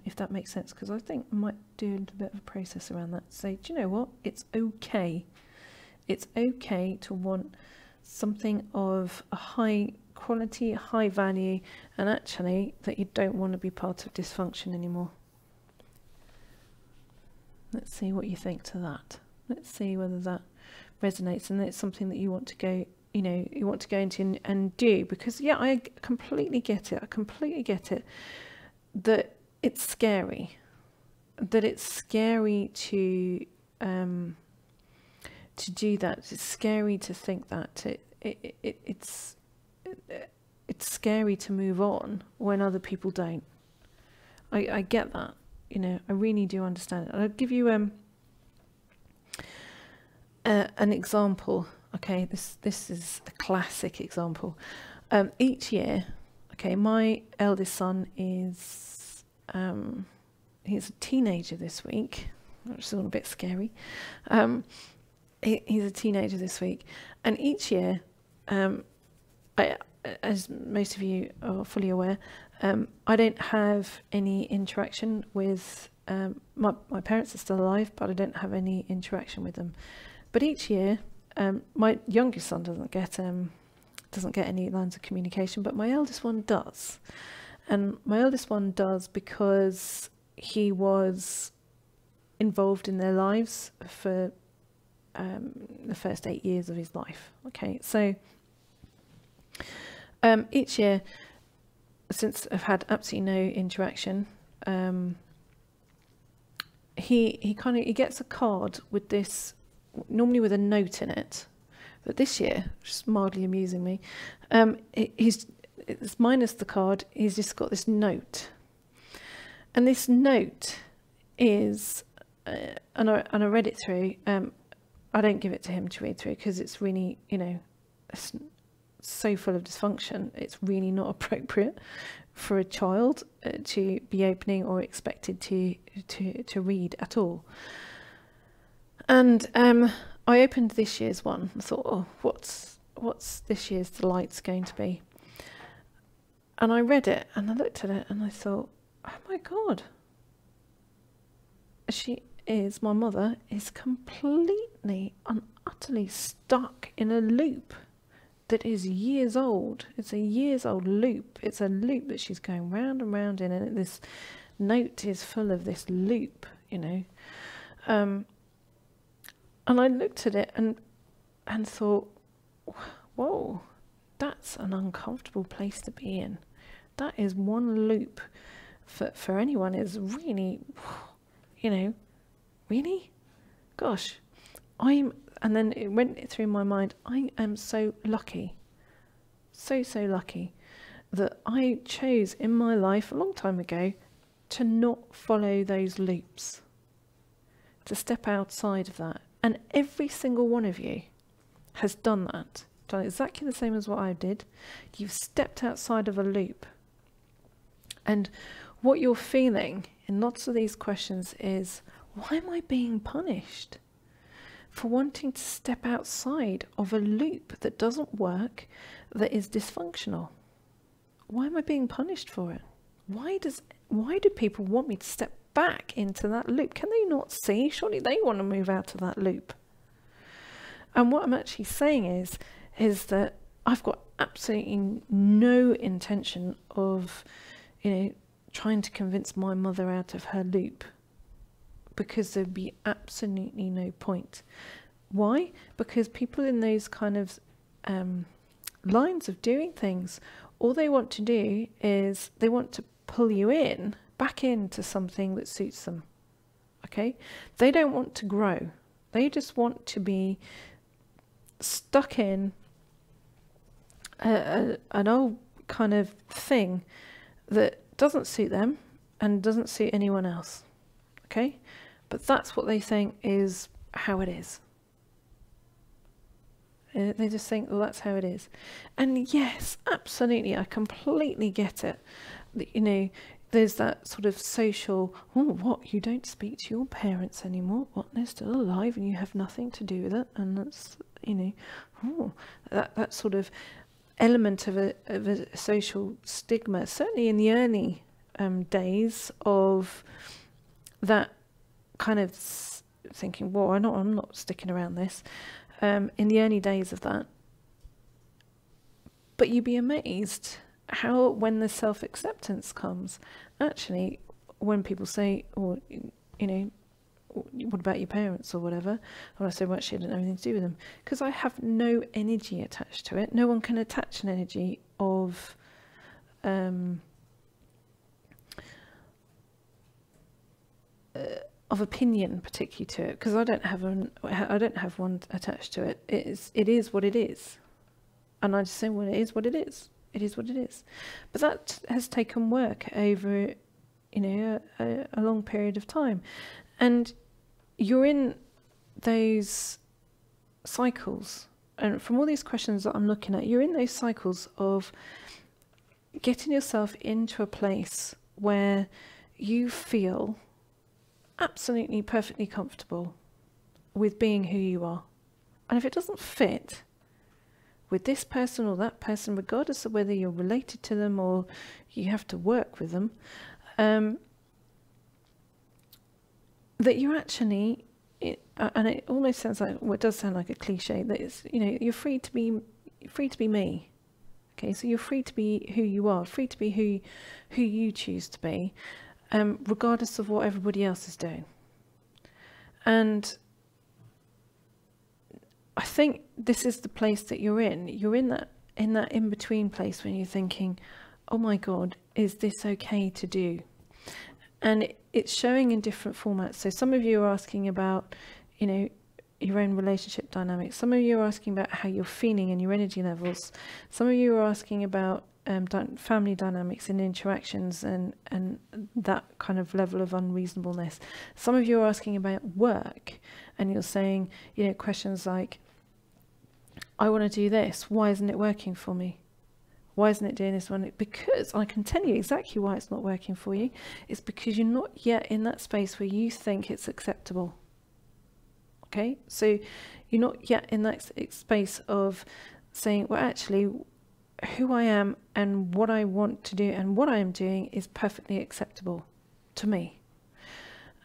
if that makes sense, because I think I might do a little bit of a process around that. Say, do you know what? It's okay. It's okay to want something of a high quality, high value, and actually that you don't want to be part of dysfunction anymore. Let's see what you think to that. Let's see whether that resonates and it's something that you want to go, you know, you want to go into and do. Because yeah, I completely get it. I completely get it that it's scary. That it's scary to do that. It's scary to think that. It's scary to move on when other people don't. I get that. You know, I really do understand it. I'll give you an example. Okay, this is a classic example. Each year, okay, my eldest son is he's a teenager this week, which is all a bit scary. He's a teenager this week, and each year, as most of you are fully aware, I don't have any interaction with my parents are still alive, but I don't have any interaction with them. But each year, my youngest son doesn't get any lines of communication, but my eldest one does. And my eldest one does because he was involved in their lives for the first 8 years of his life. Okay, so each year, since I've had absolutely no interaction, he gets a card with this, normally with a note in it, but this year, which is mildly amusing me, it's minus the card. He's just got this note, And this note is, and I read it through. I don't give it to him to read through because it's really, it's so full of dysfunction. It's really not appropriate for a child to be opening or expected to read at all. And I opened this year's one. I thought, oh, what's this year's delights going to be? And I read it and I looked at it and I thought, oh my God, my mother is completely and utterly stuck in a loop that is years old. It's a years old loop. It's a loop that she's going round and round in, and this note is full of this loop, and I looked at it and thought, whoa, that's an uncomfortable place to be in. That is one loop for anyone is really, really? Gosh, and then it went through my mind, I am so lucky, so lucky that I chose in my life a long time ago to not follow those loops, to step outside of that. And every single one of you has done that, done exactly the same as what I did. You've stepped outside of a loop. And what you're feeling in lots of these questions is, why am I being punished for wanting to step outside of a loop that doesn't work, that is dysfunctional? Why am I being punished for it? Why do people want me to step back into that loop? Can they not see? Surely they want to move out of that loop. And what I'm actually saying is that I've got absolutely no intention of, trying to convince my mother out of her loop, because there'd be absolutely no point. Why? Because people in those kind of lines of doing things, all they want to do is they want to pull you back into something that suits them. Okay? They don't want to grow. They just want to be stuck in an old kind of thing that doesn't suit them and doesn't suit anyone else. Okay? But that's what they think is how it is. They just think, well, that's how it is. And yes, absolutely, I completely get it. There's that sort of social, oh, what, you don't speak to your parents anymore? What, they're still alive and you have nothing to do with it? And that's, that sort of element of a social stigma, certainly in the early days of that kind of thinking, well, I'm not sticking around this, in the early days of that. But you'd be amazed how, when the self-acceptance comes, actually, when people say, or, what about your parents or whatever, and I say, well, actually, I didn't have anything to do with them, because I have no energy attached to it. No one can attach an energy of opinion particularly to it, because I don't have one attached to it. It is what it is, and I just say, well, it is what it is. It is what it is. But that has taken work over, a long period of time, and you're in those cycles. And from all these questions that I'm looking at, you're in those cycles of getting yourself into a place where you feel absolutely perfectly comfortable with being who you are. And if it doesn't fit with this person or that person, regardless of whether you're related to them or you have to work with them, that you're actually, and it almost sounds like, well, it does sound like a cliche, that it's, you're free to be me. Okay, so you're free to be who you are, free to be who you choose to be, regardless of what everybody else is doing. And I think this is the place that you're in. You're in that in-between place when you're thinking, oh my God, is this okay to do? And it's showing in different formats. So some of you are asking about, your own relationship dynamics. Some of you are asking about how you're feeling and your energy levels. Some of you are asking about family dynamics and interactions and that kind of level of unreasonableness. Some of you are asking about work, and you're saying, you know, questions like, I want to do this, why isn't it working for me? Why isn't it doing this one? Because I can tell you exactly why it's not working for you. It's because you're not yet in that space where you think it's acceptable. Okay, so you're not yet in that space of saying, well, actually, who I am and what I want to do and what I am doing is perfectly acceptable to me.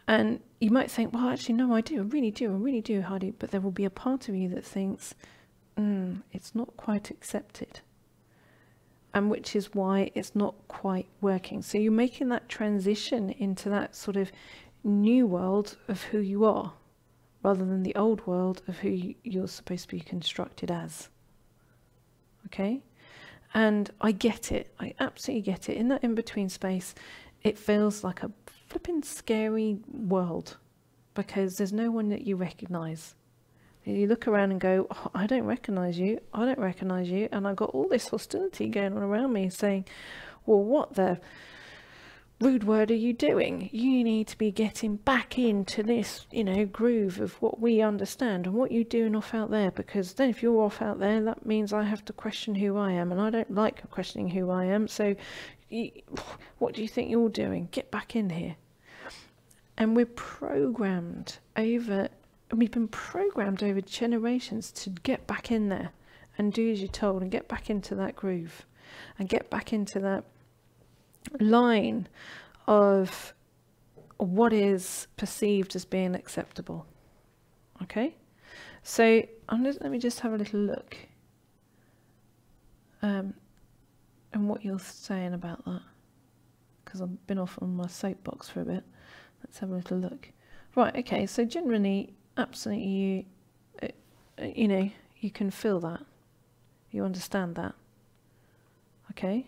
And you might think, well, actually, no, I really do, Heidi. But there will be a part of you that thinks, it's not quite accepted. And which is why it's not quite working. So you're making that transition into that sort of new world of who you are, rather than the old world of who you're supposed to be constructed as. Okay? And I get it. I absolutely get it. In that in-between space, it feels like a flipping scary world because there's no one that you recognise. You look around and go, oh, I don't recognise you. I don't recognise you. And I've got all this hostility going on around me saying, well, what the rude word are you doing? You need to be getting back into this, you know, groove of what we understand, and what you're doing off out there, because then if you're off out there, that means I have to question who I am, and I don't like questioning who I am. So what do you think you're doing? Get back in here. And we've been programmed over generations to get back in there and do as you're told, and get back into that groove and get back into that line of what is perceived as being acceptable. Okay, so let me just have a little look and what you're saying about that, because I've been off on my soapbox for a bit. Let's have a little look. Right, okay, so generally, absolutely, you know, you can feel that, you understand that. Okay.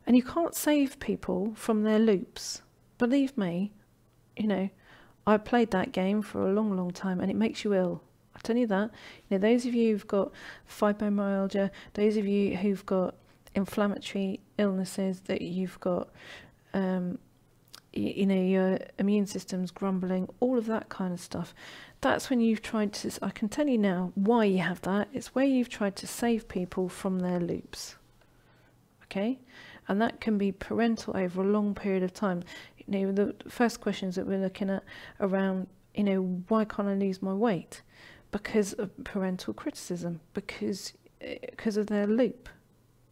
And you can't save people from their loops. Believe me, you know, I played that game for a long, long time, and it makes you ill. I tell you that. You know, those of you who've got fibromyalgia, those of you who've got inflammatory illnesses, that you've got, you know, your immune system's grumbling, all of that kind of stuff. That's when you've tried to, I can tell you now why you have that. It's where you've tried to save people from their loops. Okay? And that can be parental over a long period of time. You know, the first questions that we're looking at around, you know, why can't I lose my weight? Because of parental criticism, because of their loop,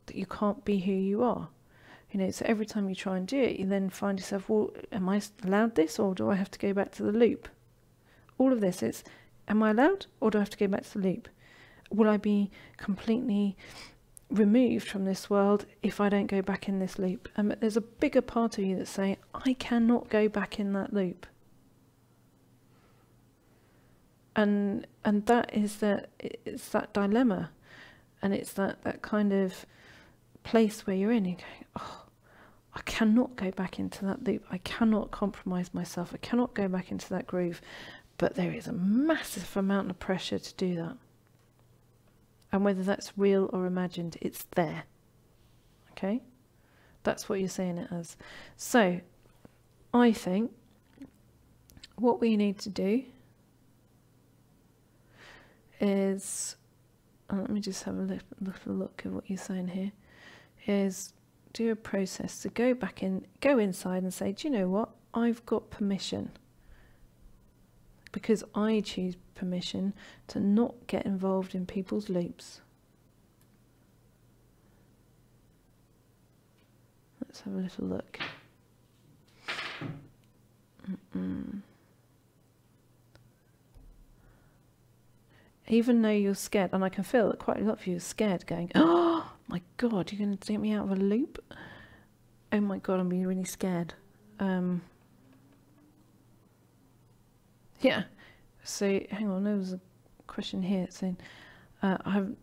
that you can't be who you are. You know, so every time you try and do it, you then find yourself, well, am I allowed this, or do I have to go back to the loop? All of this, it's, am I allowed, or do I have to go back to the loop? Will I be completely removed from this world if I don't go back in this loop? And there's a bigger part of you that's saying, I cannot go back in that loop. And that is it's that dilemma, and it's that kind of place where you're in, you're going, oh, I cannot go back into that loop. I cannot compromise myself. I cannot go back into that groove. But there is a massive amount of pressure to do that. And whether that's real or imagined, it's there. Okay? That's what you're saying it as. So, I think what we need to do is, let me just have a little look at what you're saying here, is do a process to go back in, go inside and say, do you know what? I've got permission. Because I choose permission to not get involved in people's loops. Let's have a little look. Even though you're scared, and I can feel that quite a lot of you are scared, going, oh my God, you're going to take me out of a loop? Oh my God, I'm being really scared. Yeah, so hang on, there was a question here saying, I've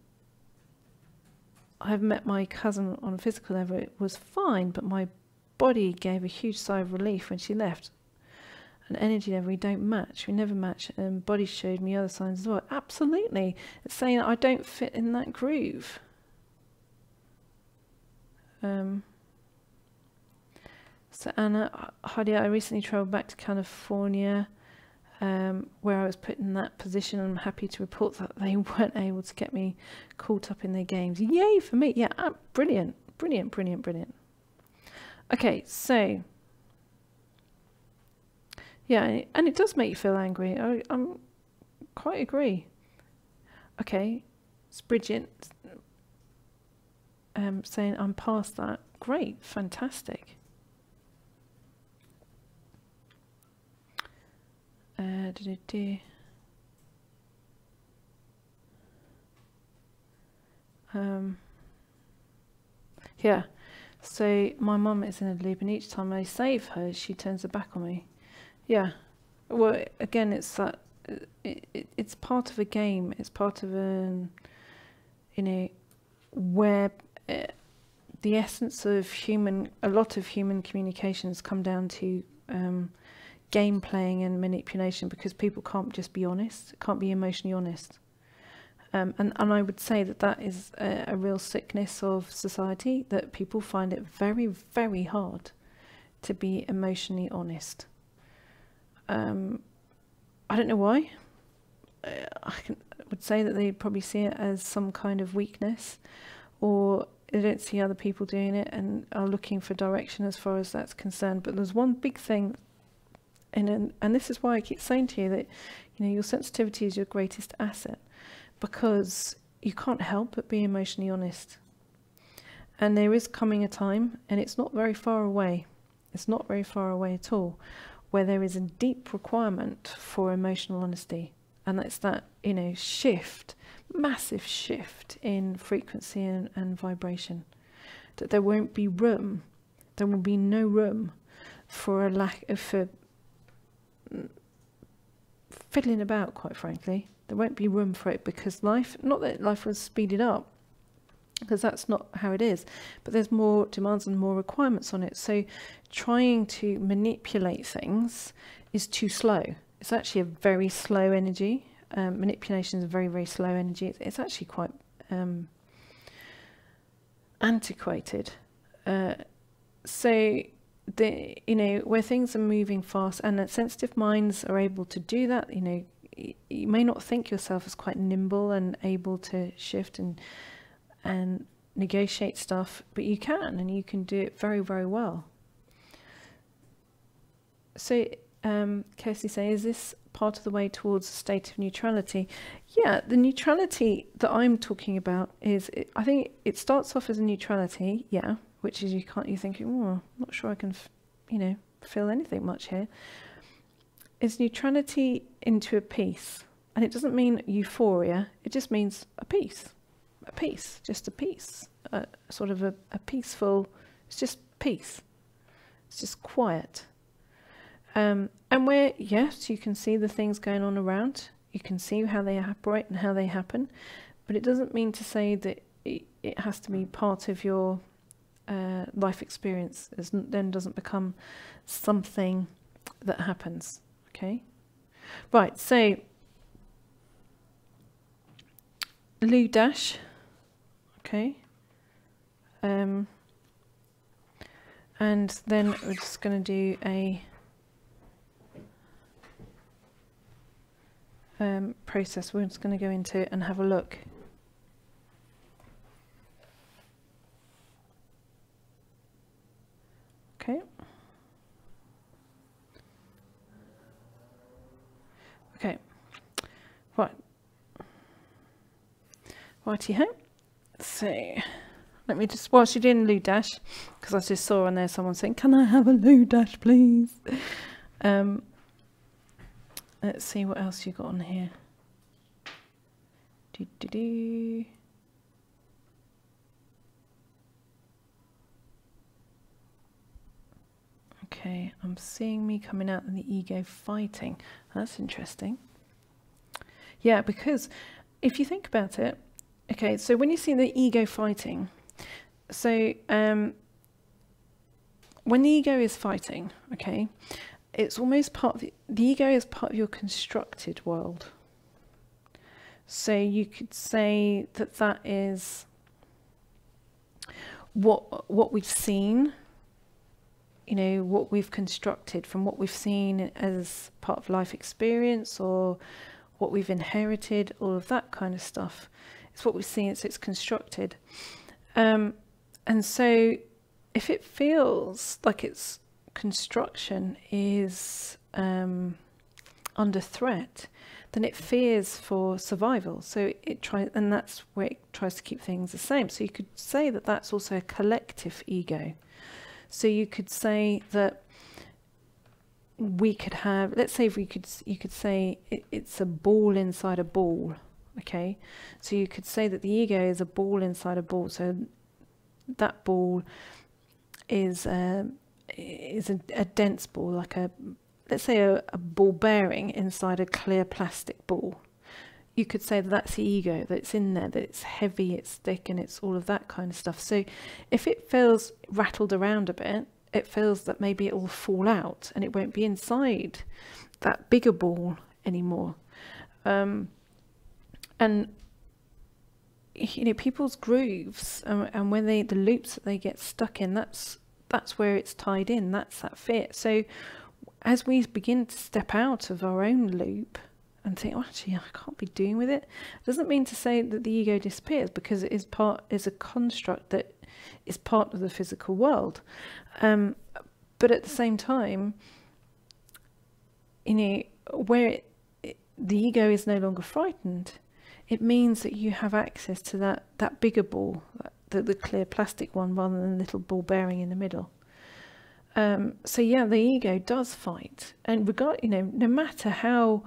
met my cousin on a physical level, it was fine, but my body gave a huge sigh of relief when she left. An energy level, we don't match. We never match. Body showed me other signs as well. Absolutely. It's saying that I don't fit in that groove. So Anna, Hadia, I recently travelled back to California, where I was put in that position. I'm happy to report that they weren't able to get me caught up in their games. Yay for me. Yeah, brilliant, brilliant, brilliant, brilliant. Okay, so, yeah, and it does make you feel angry. I'm quite agree. Okay, it's Bridget saying I'm past that. Great, fantastic. Yeah, so my mum is in a loop, and each time I save her, she turns her back on me. Yeah, well, again, it's that it's part of a game. It's part of an, you know, where the essence of a lot of human communications come down to game playing and manipulation, because people can't just be honest, can't be emotionally honest. And I would say that that is a real sickness of society, that people find it very, very hard to be emotionally honest. I don't know why. Would say that they probably see it as some kind of weakness, or they don't see other people doing it and are looking for direction as far as that's concerned. But there's one big thing, and this is why I keep saying to you that, you know, your sensitivity is your greatest asset, because you can't help but be emotionally honest. And there is coming a time, and it's not very far away, it's not very far away at all, where there is a deep requirement for emotional honesty. And that's that, you know, shift, massive shift in frequency and vibration. That there won't be room, there will be no room for for fiddling about, quite frankly. There won't be room for it, because life, not that life was speeded up, because that's not how it is, but there's more demands and more requirements on it. So trying to manipulate things is too slow. It's actually a very slow energy. Manipulation is a very, very slow energy. It's actually quite antiquated. So you know, where things are moving fast, and that sensitive minds are able to do that, you know, you may not think yourself as quite nimble and able to shift and negotiate stuff, but you can, and you can do it very, very well. So Kirsty saying, is this part of the way towards a state of neutrality? Yeah, the neutrality that I'm talking about is, I think it starts off as a neutrality, yeah, which is you're thinking, oh, I'm not sure I can, you know, feel anything much here. It's neutrality into a peace, and it doesn't mean euphoria. It just means a peace, just a peace, sort of a peaceful. It's just peace. It's just quiet. And where, yes, you can see the things going on around. You can see how they operate and how they happen, but it doesn't mean to say that it has to be part of your life experience. It then doesn't become something that happens. Okay, right. So Lou Dash. Okay. And then we're just going to do a process. We're just going to go into it and have a look. Okay. Okay. Right. Righty-ho. So let me just, whilst you're doing Lou Dash, because I just saw on there someone saying, can I have a Lou Dash, please? Let's see what else you got on here. Okay, I'm seeing me coming out in the ego fighting. That's interesting. Yeah, because if you think about it, okay, so when you see the ego fighting, so when the ego is fighting, okay, it's almost part of the ego is part of your constructed world. So you could say that that is what we've seen, you know, what we've constructed from what we've seen as part of life experience, or what we've inherited, all of that kind of stuff. It's what we've seen, it's constructed. And so if it feels like its construction is under threat, then it fears for survival. So it tries, and that's where it tries to keep things the same. So you could say that that's also a collective ego. So you could say that we could have, let's say if we could, you could say it's a ball inside a ball. Okay, so you could say that the ego is a ball inside a ball. So that ball is a dense ball, like let's say a ball bearing inside a clear plastic ball. You could say that that's the ego, that it's in there, that it's heavy, it's thick, and it's all of that kind of stuff. So if it feels rattled around a bit, it feels that maybe it will fall out and it won't be inside that bigger ball anymore. And you know, people's grooves and when the loops that they get stuck in, that's where it's tied in, that's that fear. So as we begin to step out of our own loop and think, oh, actually, I can't be doing with it, doesn't mean to say that the ego disappears, because it is a construct that is part of the physical world. But at the same time, you know, where the ego is no longer frightened, it means that you have access to that bigger ball, the clear plastic one, rather than the little ball bearing in the middle. So yeah, the ego does fight, and you know, no matter how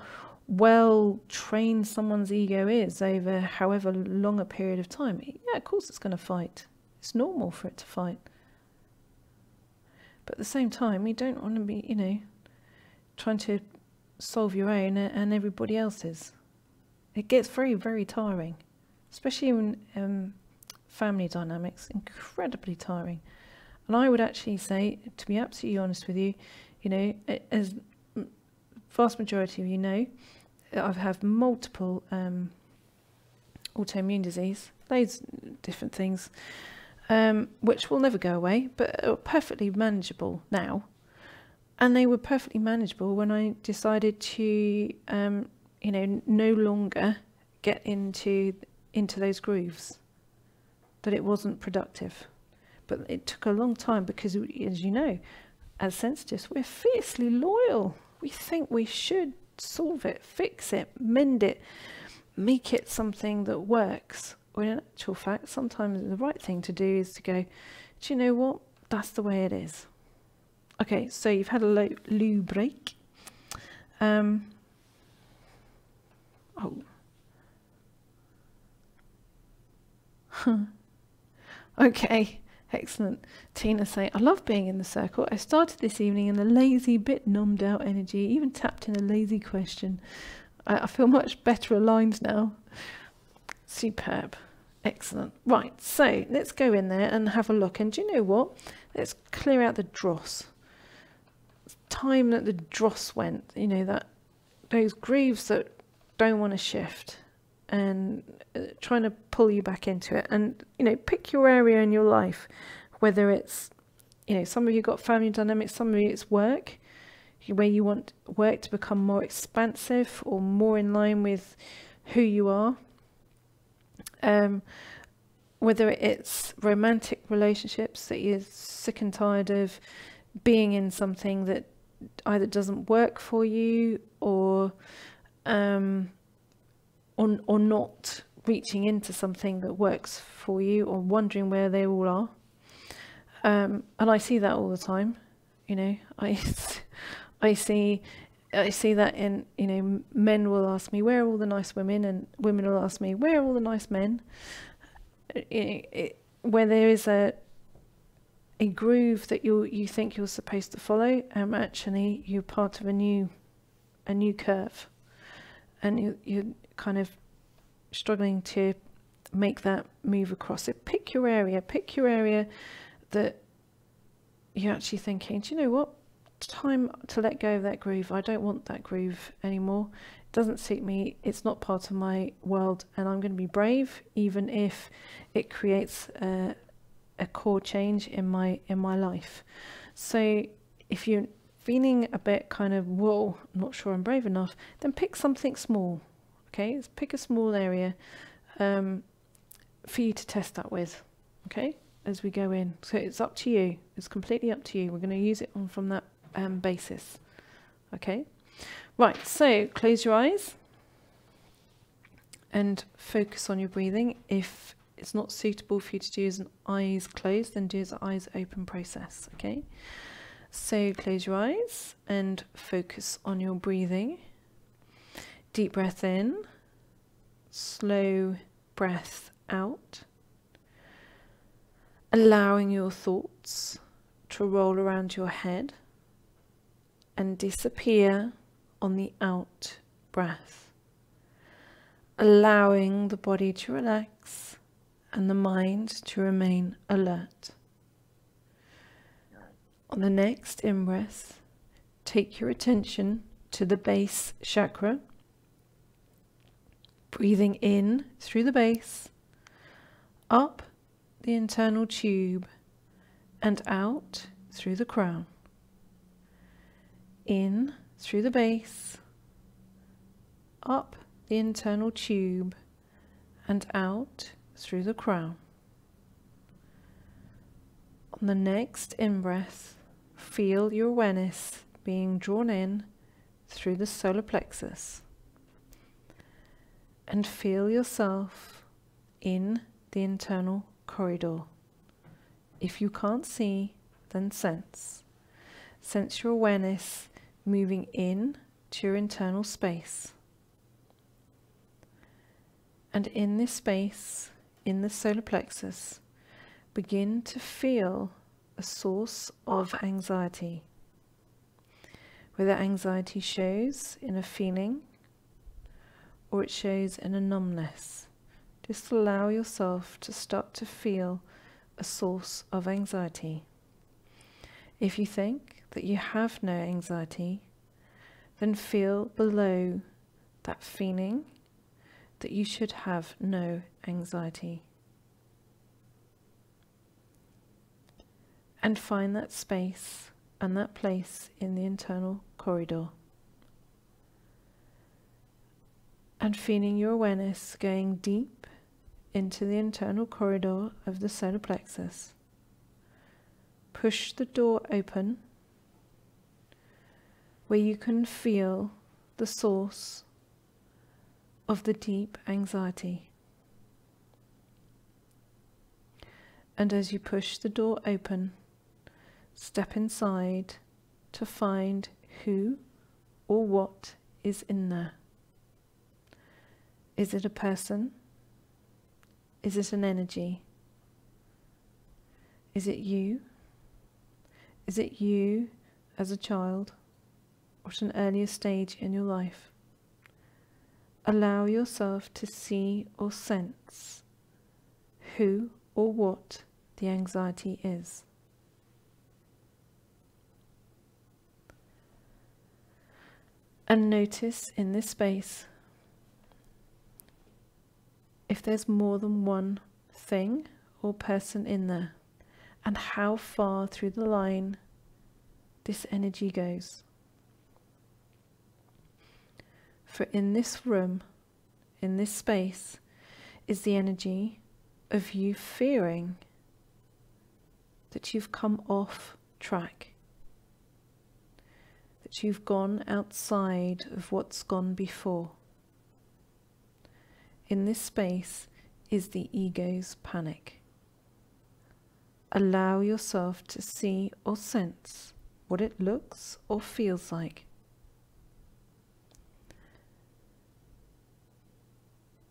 well trained someone's ego is over however long a period of time, yeah, of course it's going to fight. It's normal for it to fight. But at the same time, you don't want to be, you know, trying to solve your own and everybody else's. It gets very, very tiring, especially in family dynamics, incredibly tiring. And I would actually say, to be absolutely honest with you, you know, as vast majority of you know, I have multiple autoimmune disease, loads of different things, which will never go away, but are perfectly manageable now. And they were perfectly manageable when I decided to, you know, no longer get into those grooves, that it wasn't productive. But it took a long time because, as you know, as sensitives, we're fiercely loyal. We think we should solve it, fix it, mend it, make it something that works. When in actual fact, sometimes the right thing to do is to go, do you know what? That's the way it is. Okay, so you've had a loo break. Oh. Okay, excellent. Tina saying, I love being in the circle. I started this evening in a lazy, bit numbed out energy, even tapped in a lazy question. I feel much better aligned now. Superb. Excellent. Right, so let's go in there and have a look. And do you know what? Let's clear out the dross. It's time that the dross went, you know, those grooves that don't want to shift, and trying to pull you back into it. And, you know, pick your area in your life, whether it's, you know, some of you got family dynamics, some of you it's work, where you want work to become more expansive or more in line with who you are. Whether it's romantic relationships, that you're sick and tired of being in something that either doesn't work for you, or not reaching into something that works for you, or wondering where they all are. And I see that all the time. You know, I see that in, you know, men will ask me, where are all the nice women? And women will ask me, where are all the nice men? Where there is a groove that you think you're supposed to follow, actually you're part of a new curve, and you're kind of struggling to make that move across. So pick your area that you're actually thinking, do you know what? time to let go of that groove. I don't want that groove anymore. It doesn't suit me. It's not part of my world, and I'm going to be brave, even if it creates a core change in my life. So if you're feeling a bit kind of, whoa, I'm not sure I'm brave enough, then pick something small. Okay, let's pick a small area for you to test that with. Okay, as we go in. So it's up to you. It's completely up to you. We're going to use it on from that basis. Okay, right, so close your eyes and focus on your breathing. If it's not suitable for you to do as an eyes closed, then do as an eyes open process. Okay, so close your eyes and focus on your breathing. Deep breath in, slow breath out, allowing your thoughts to roll around your head and disappear on the out breath, allowing the body to relax and the mind to remain alert. On the next in-breath, take your attention to the base chakra, breathing in through the base, up the internal tube and out through the crown. In through the base, up the internal tube and out through the crown. On the next in-breath, feel your awareness being drawn in through the solar plexus, and feel yourself in the internal corridor. If you can't see, then sense. Sense your awareness moving in to your internal space. And in this space, in the solar plexus, begin to feel a source of anxiety. Whether anxiety shows in a feeling or it shows in a numbness, just allow yourself to start to feel a source of anxiety. If you think that you have no anxiety, then feel below that feeling that you should have no anxiety. And find that space and that place in the internal corridor. And feeling your awareness going deep into the internal corridor of the solar plexus. Push the door open where you can feel the source of the deep anxiety. And as you push the door open, step inside to find who or what is in there. Is it a person? Is it an energy? Is it you? Is it you as a child or at an earlier stage in your life? Allow yourself to see or sense who or what the anxiety is. And notice in this space if there's more than one thing or person in there, and how far through the line this energy goes. For in this room, in this space, is the energy of you fearing that you've come off track, that you've gone outside of what's gone before. In this space is the ego's panic. Allow yourself to see or sense what it looks or feels like.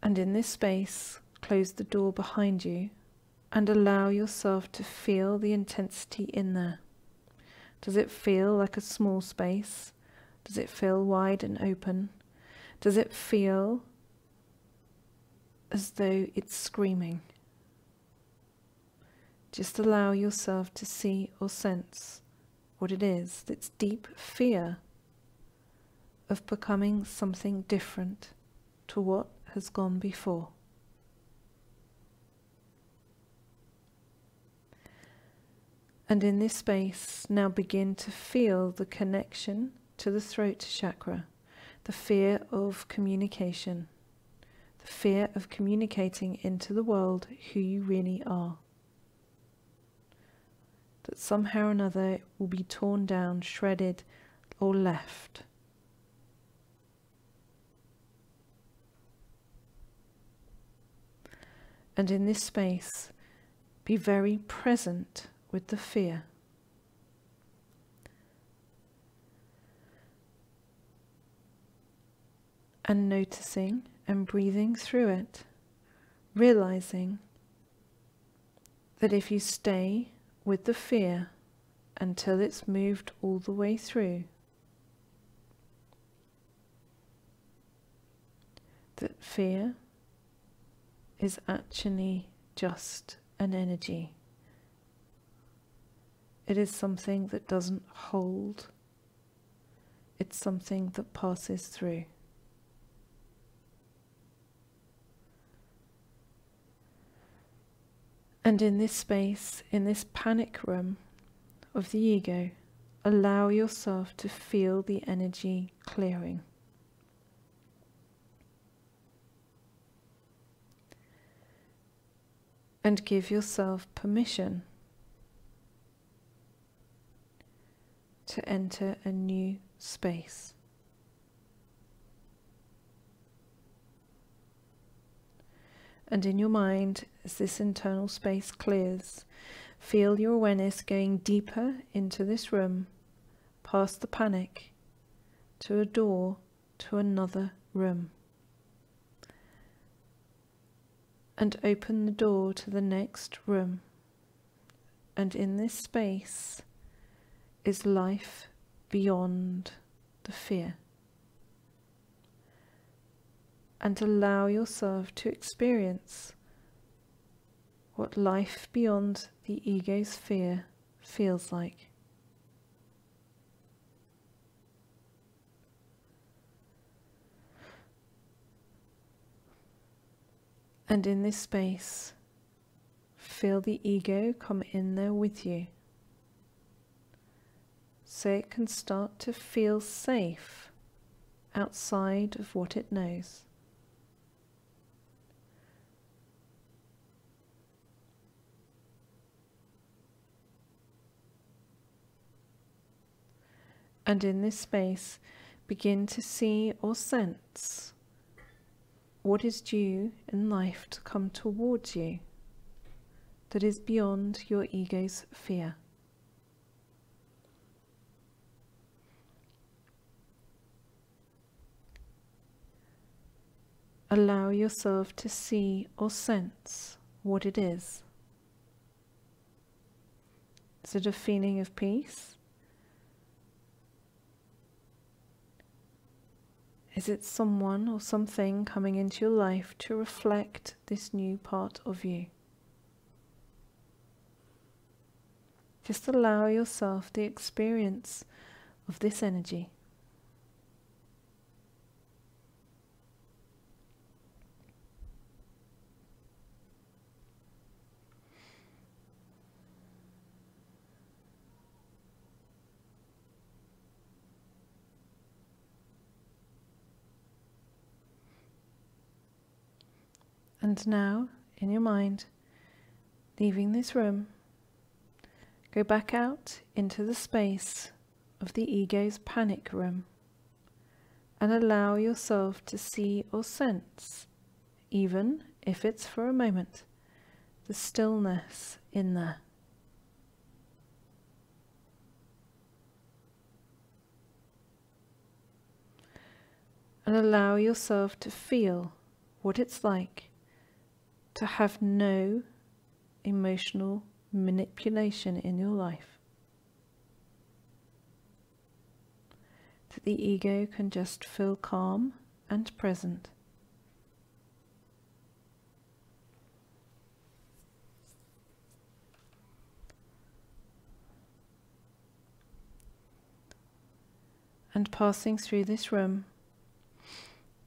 And in this space, close the door behind you and allow yourself to feel the intensity in there. Does it feel like a small space? Does it feel wide and open? Does it feel as though it's screaming? Just allow yourself to see or sense what it is, that's deep fear of becoming something different to what has gone before. And in this space, now begin to feel the connection to the throat chakra, the fear of communication, the fear of communicating into the world who you really are. That somehow or another it will be torn down, shredded, or left. And in this space, be very present with the fear. And noticing and breathing through it, realizing that if you stay with the fear until it's moved all the way through, that fear is actually just an energy. It is something that doesn't hold. It's something that passes through. And in this space, in this panic room of the ego, allow yourself to feel the energy clearing. And give yourself permission to enter a new space. And in your mind, as this internal space clears, feel your awareness going deeper into this room, past the panic, to a door to another room. And open the door to the next room. And in this space is life beyond the fear. And allow yourself to experience what life beyond the ego's fear feels like. And in this space, feel the ego come in there with you, so it can start to feel safe outside of what it knows. And in this space, begin to see or sense what is due in life to come towards you that is beyond your ego's fear. Allow yourself to see or sense what it is. Is it a feeling of peace? Is it someone or something coming into your life to reflect this new part of you? Just allow yourself the experience of this energy. And now, in your mind, leaving this room, go back out into the space of the ego's panic room and allow yourself to see or sense, even if it's for a moment, the stillness in there. And allow yourself to feel what it's like to have no emotional manipulation in your life. That the ego can just feel calm and present. and passing through this room,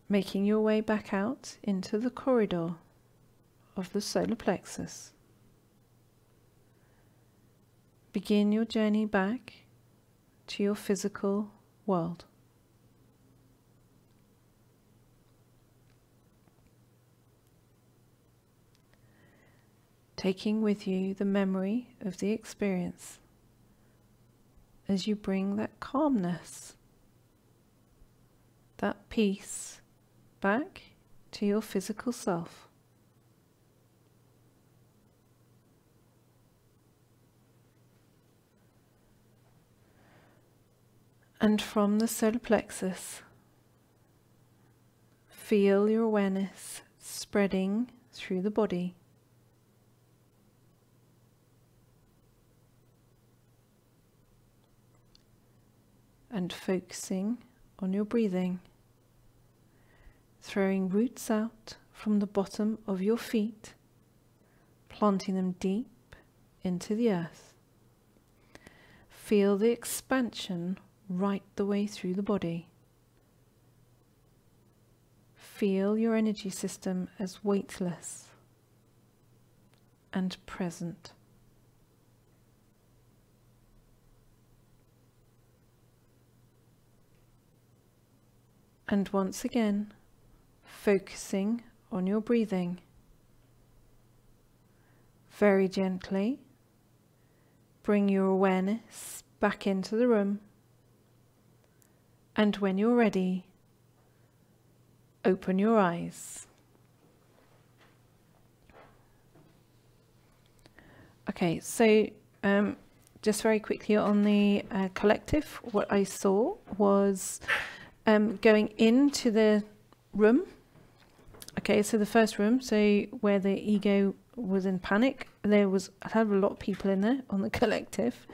making your way back out into the corridor of the solar plexus. Begin your journey back to your physical world. Taking with you the memory of the experience as you bring that calmness, that peace back to your physical self. And from the solar plexus, feel your awareness spreading through the body. And focusing on your breathing, throwing roots out from the bottom of your feet, planting them deep into the earth. Feel the expansion right the way through the body. Feel your energy system as weightless and present. And once again, focusing on your breathing. Very gently, bring your awareness back into the room. And when you're ready, open your eyes. Okay, so just very quickly on the collective, what I saw was going into the room. Okay, so the first room, so where the ego was in panic, there was I had a lot of people in there on the collective.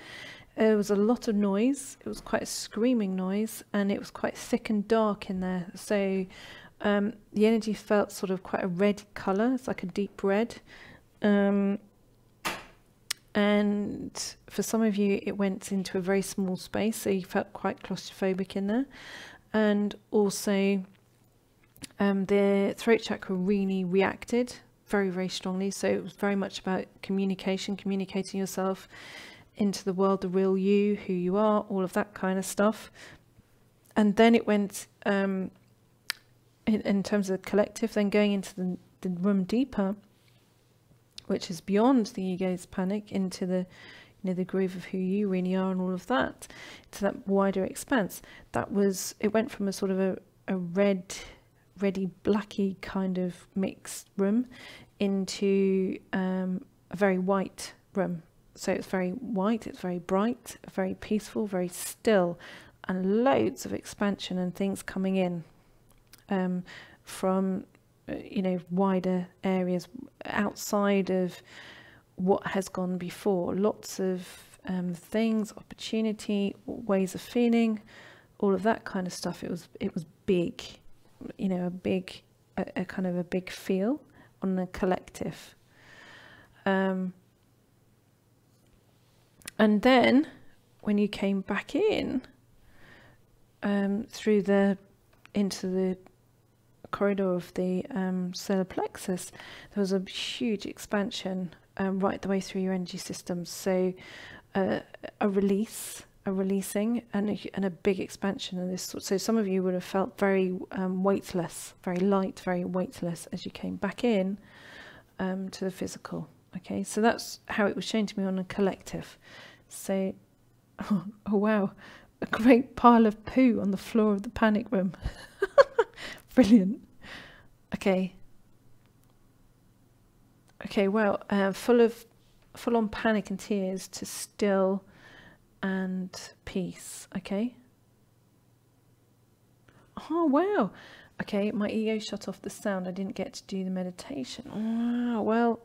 There was a lot of noise. It was quite a screaming noise, and it was quite thick and dark in there. So the energy felt sort of quite a red colour. It's like a deep red. And for some of you, it went into a very small space, so you felt quite claustrophobic in there. And also the throat chakra really reacted very, very strongly. So it was very much about communication, communicating yourself into the world, the real you, who you are, all of that kind of stuff. And then it went, in terms of the collective, then going into the room deeper, which is beyond the ego's panic, into the, you know, the groove of who you really are and all of that, to that wider expanse. That was, it went from a sort of a reddy blacky kind of mixed room into a very white room. So it's very white, it's very bright, very peaceful, very still, and loads of expansion and things coming in from you know, wider areas outside of what has gone before. Lots of things, opportunity, ways of feeling, all of that kind of stuff. It was big, you know, a kind of a big feel on the collective. And then when you came back in through into the corridor of the solar plexus, there was a huge expansion right the way through your energy system. So a releasing, and a big expansion of this sort. So some of you would have felt very weightless, very light, very weightless as you came back in to the physical. Okay, so that's how it was shown to me on a collective. So, oh wow, a great pile of poo on the floor of the panic room. Brilliant. Okay. Okay, well, full on panic and tears to still and peace. Okay. Oh wow. Okay, my ego shut off the sound. I didn't get to do the meditation. Oh, well,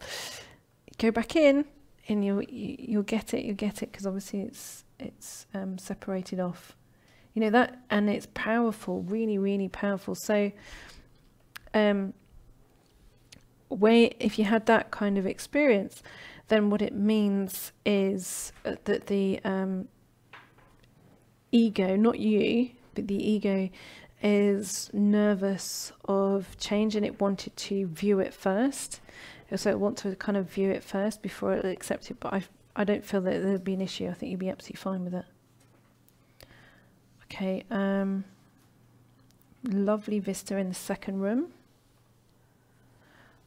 go back in and you'll get it. You'll get it, because obviously it's separated off. You know that, and it's powerful, really, really powerful. So, if you had that kind of experience, then what it means is that the ego, not you, but the ego is nervous of change, and it wanted to view it first. So it wants to kind of view it first before it'll accept it. But I don't feel that there'd be an issue. I think you'd be absolutely fine with it. Okay. Lovely vista in the second room.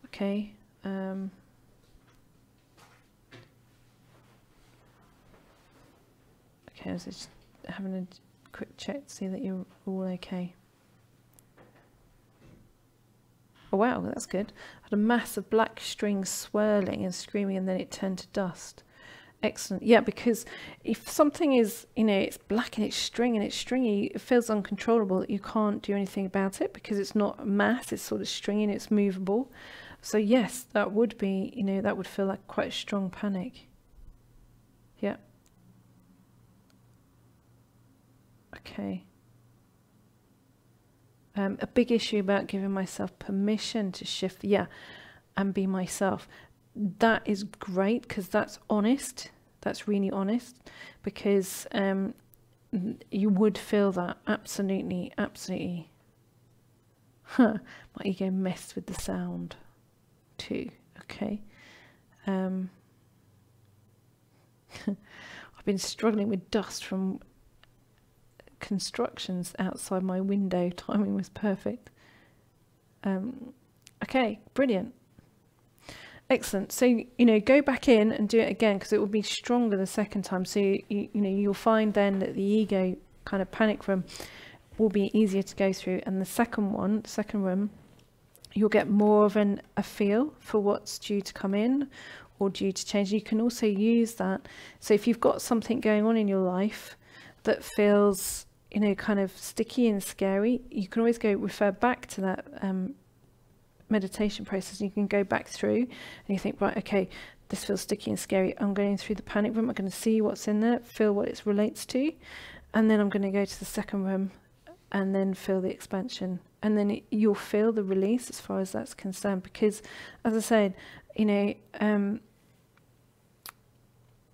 Okay. Okay, I was just having a quick check to see that you're all okay. Oh wow, that's good. I had a mass of black strings swirling and screaming, and then it turned to dust. Excellent. Yeah, because if something is, you know, it's black and it's string and it's stringy, it feels uncontrollable, that you can't do anything about it because it's not mass, it's sort of stringy and it's movable. So yes, that would be, you know, that would feel like quite a strong panic. Yeah. Okay. A big issue about giving myself permission to shift, yeah, and be myself. That is great because that's honest. That's really honest, because you would feel that. Absolutely, absolutely. Huh. My ego messed with the sound too. Okay. I've been struggling with dust from constructions outside my window. Timing was perfect. Okay, brilliant. Excellent. So, you know, go back in and do it again, because it will be stronger the second time. So, you know, you'll find then that the ego kind of panic room will be easier to go through. And the second room, you'll get more of a feel for what's due to come in or due to change. You can also use that. So if you've got something going on in your life that feels, you know, kind of sticky and scary, you can always go refer back to that meditation process. You can go back through and you think, right, okay, this feels sticky and scary. I'm going through the panic room. I'm going to see what's in there, feel what it relates to, and then I'm going to go to the second room and then feel the expansion, and then you'll feel the release as far as that's concerned. Because, as I said, you know,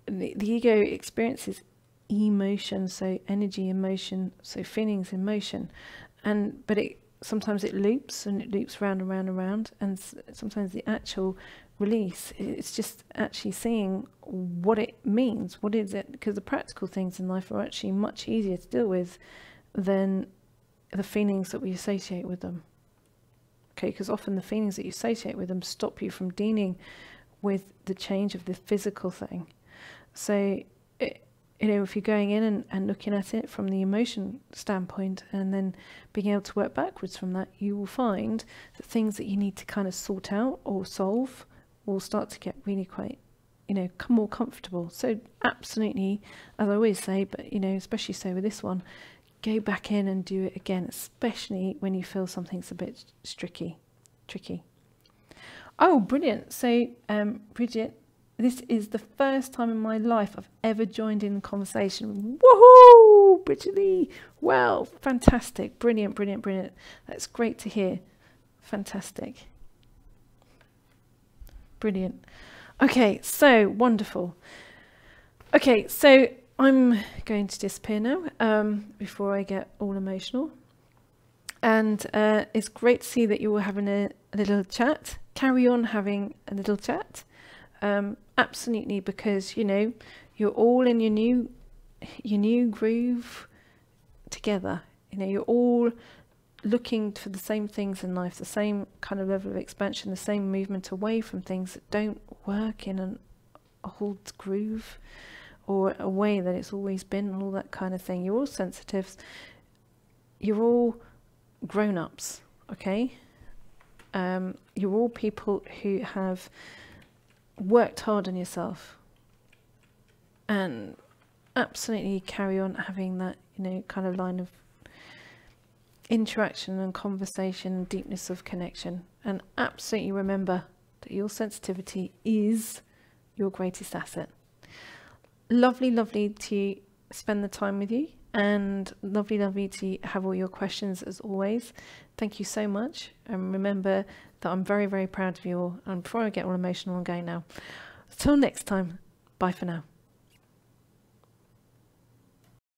the ego experiences emotion, so energy in motion, so feelings in motion, but sometimes it loops, and it loops round and round and round, and sometimes the actual release, it's just actually seeing what it means. What is it? Because the practical things in life are actually much easier to deal with than the feelings that we associate with them. Okay, because often the feelings that you associate with them stop you from dealing with the change of the physical thing. So, you know, if you're going in and looking at it from the emotion standpoint, and then being able to work backwards from that, you will find that things that you need to kind of sort out or solve will start to get really quite, you know, more comfortable. So absolutely, as I always say, but, you know, especially so with this one, go back in and do it again, especially when you feel something's a bit tricky. Oh, brilliant. So, Bridget, this is the first time in my life I've ever joined in a conversation. Woohoo! Bridget Lee. Wow, fantastic. Brilliant, brilliant, brilliant. That's great to hear. Fantastic. Brilliant. Okay, so wonderful. Okay, so I'm going to disappear now before I get all emotional. And it's great to see that you were having a little chat. Carry on having a little chat. Absolutely, because, you know, you're all in your new groove together. You know, you're all looking for the same things in life, the same kind of level of expansion, the same movement away from things that don't work in an old groove or a way that it's always been, and all that kind of thing. You're all sensitives. You're all grown-ups, okay? You're all people who have worked hard on yourself, and absolutely carry on having that, you know, kind of line of interaction and conversation and deepness of connection. And absolutely remember that your sensitivity is your greatest asset. Lovely, lovely to spend the time with you, and lovely, lovely to have all your questions as always. Thank you so much, and remember that I'm very, very proud of you all. And before I get all emotional, I'm going now. Till next time, bye for now.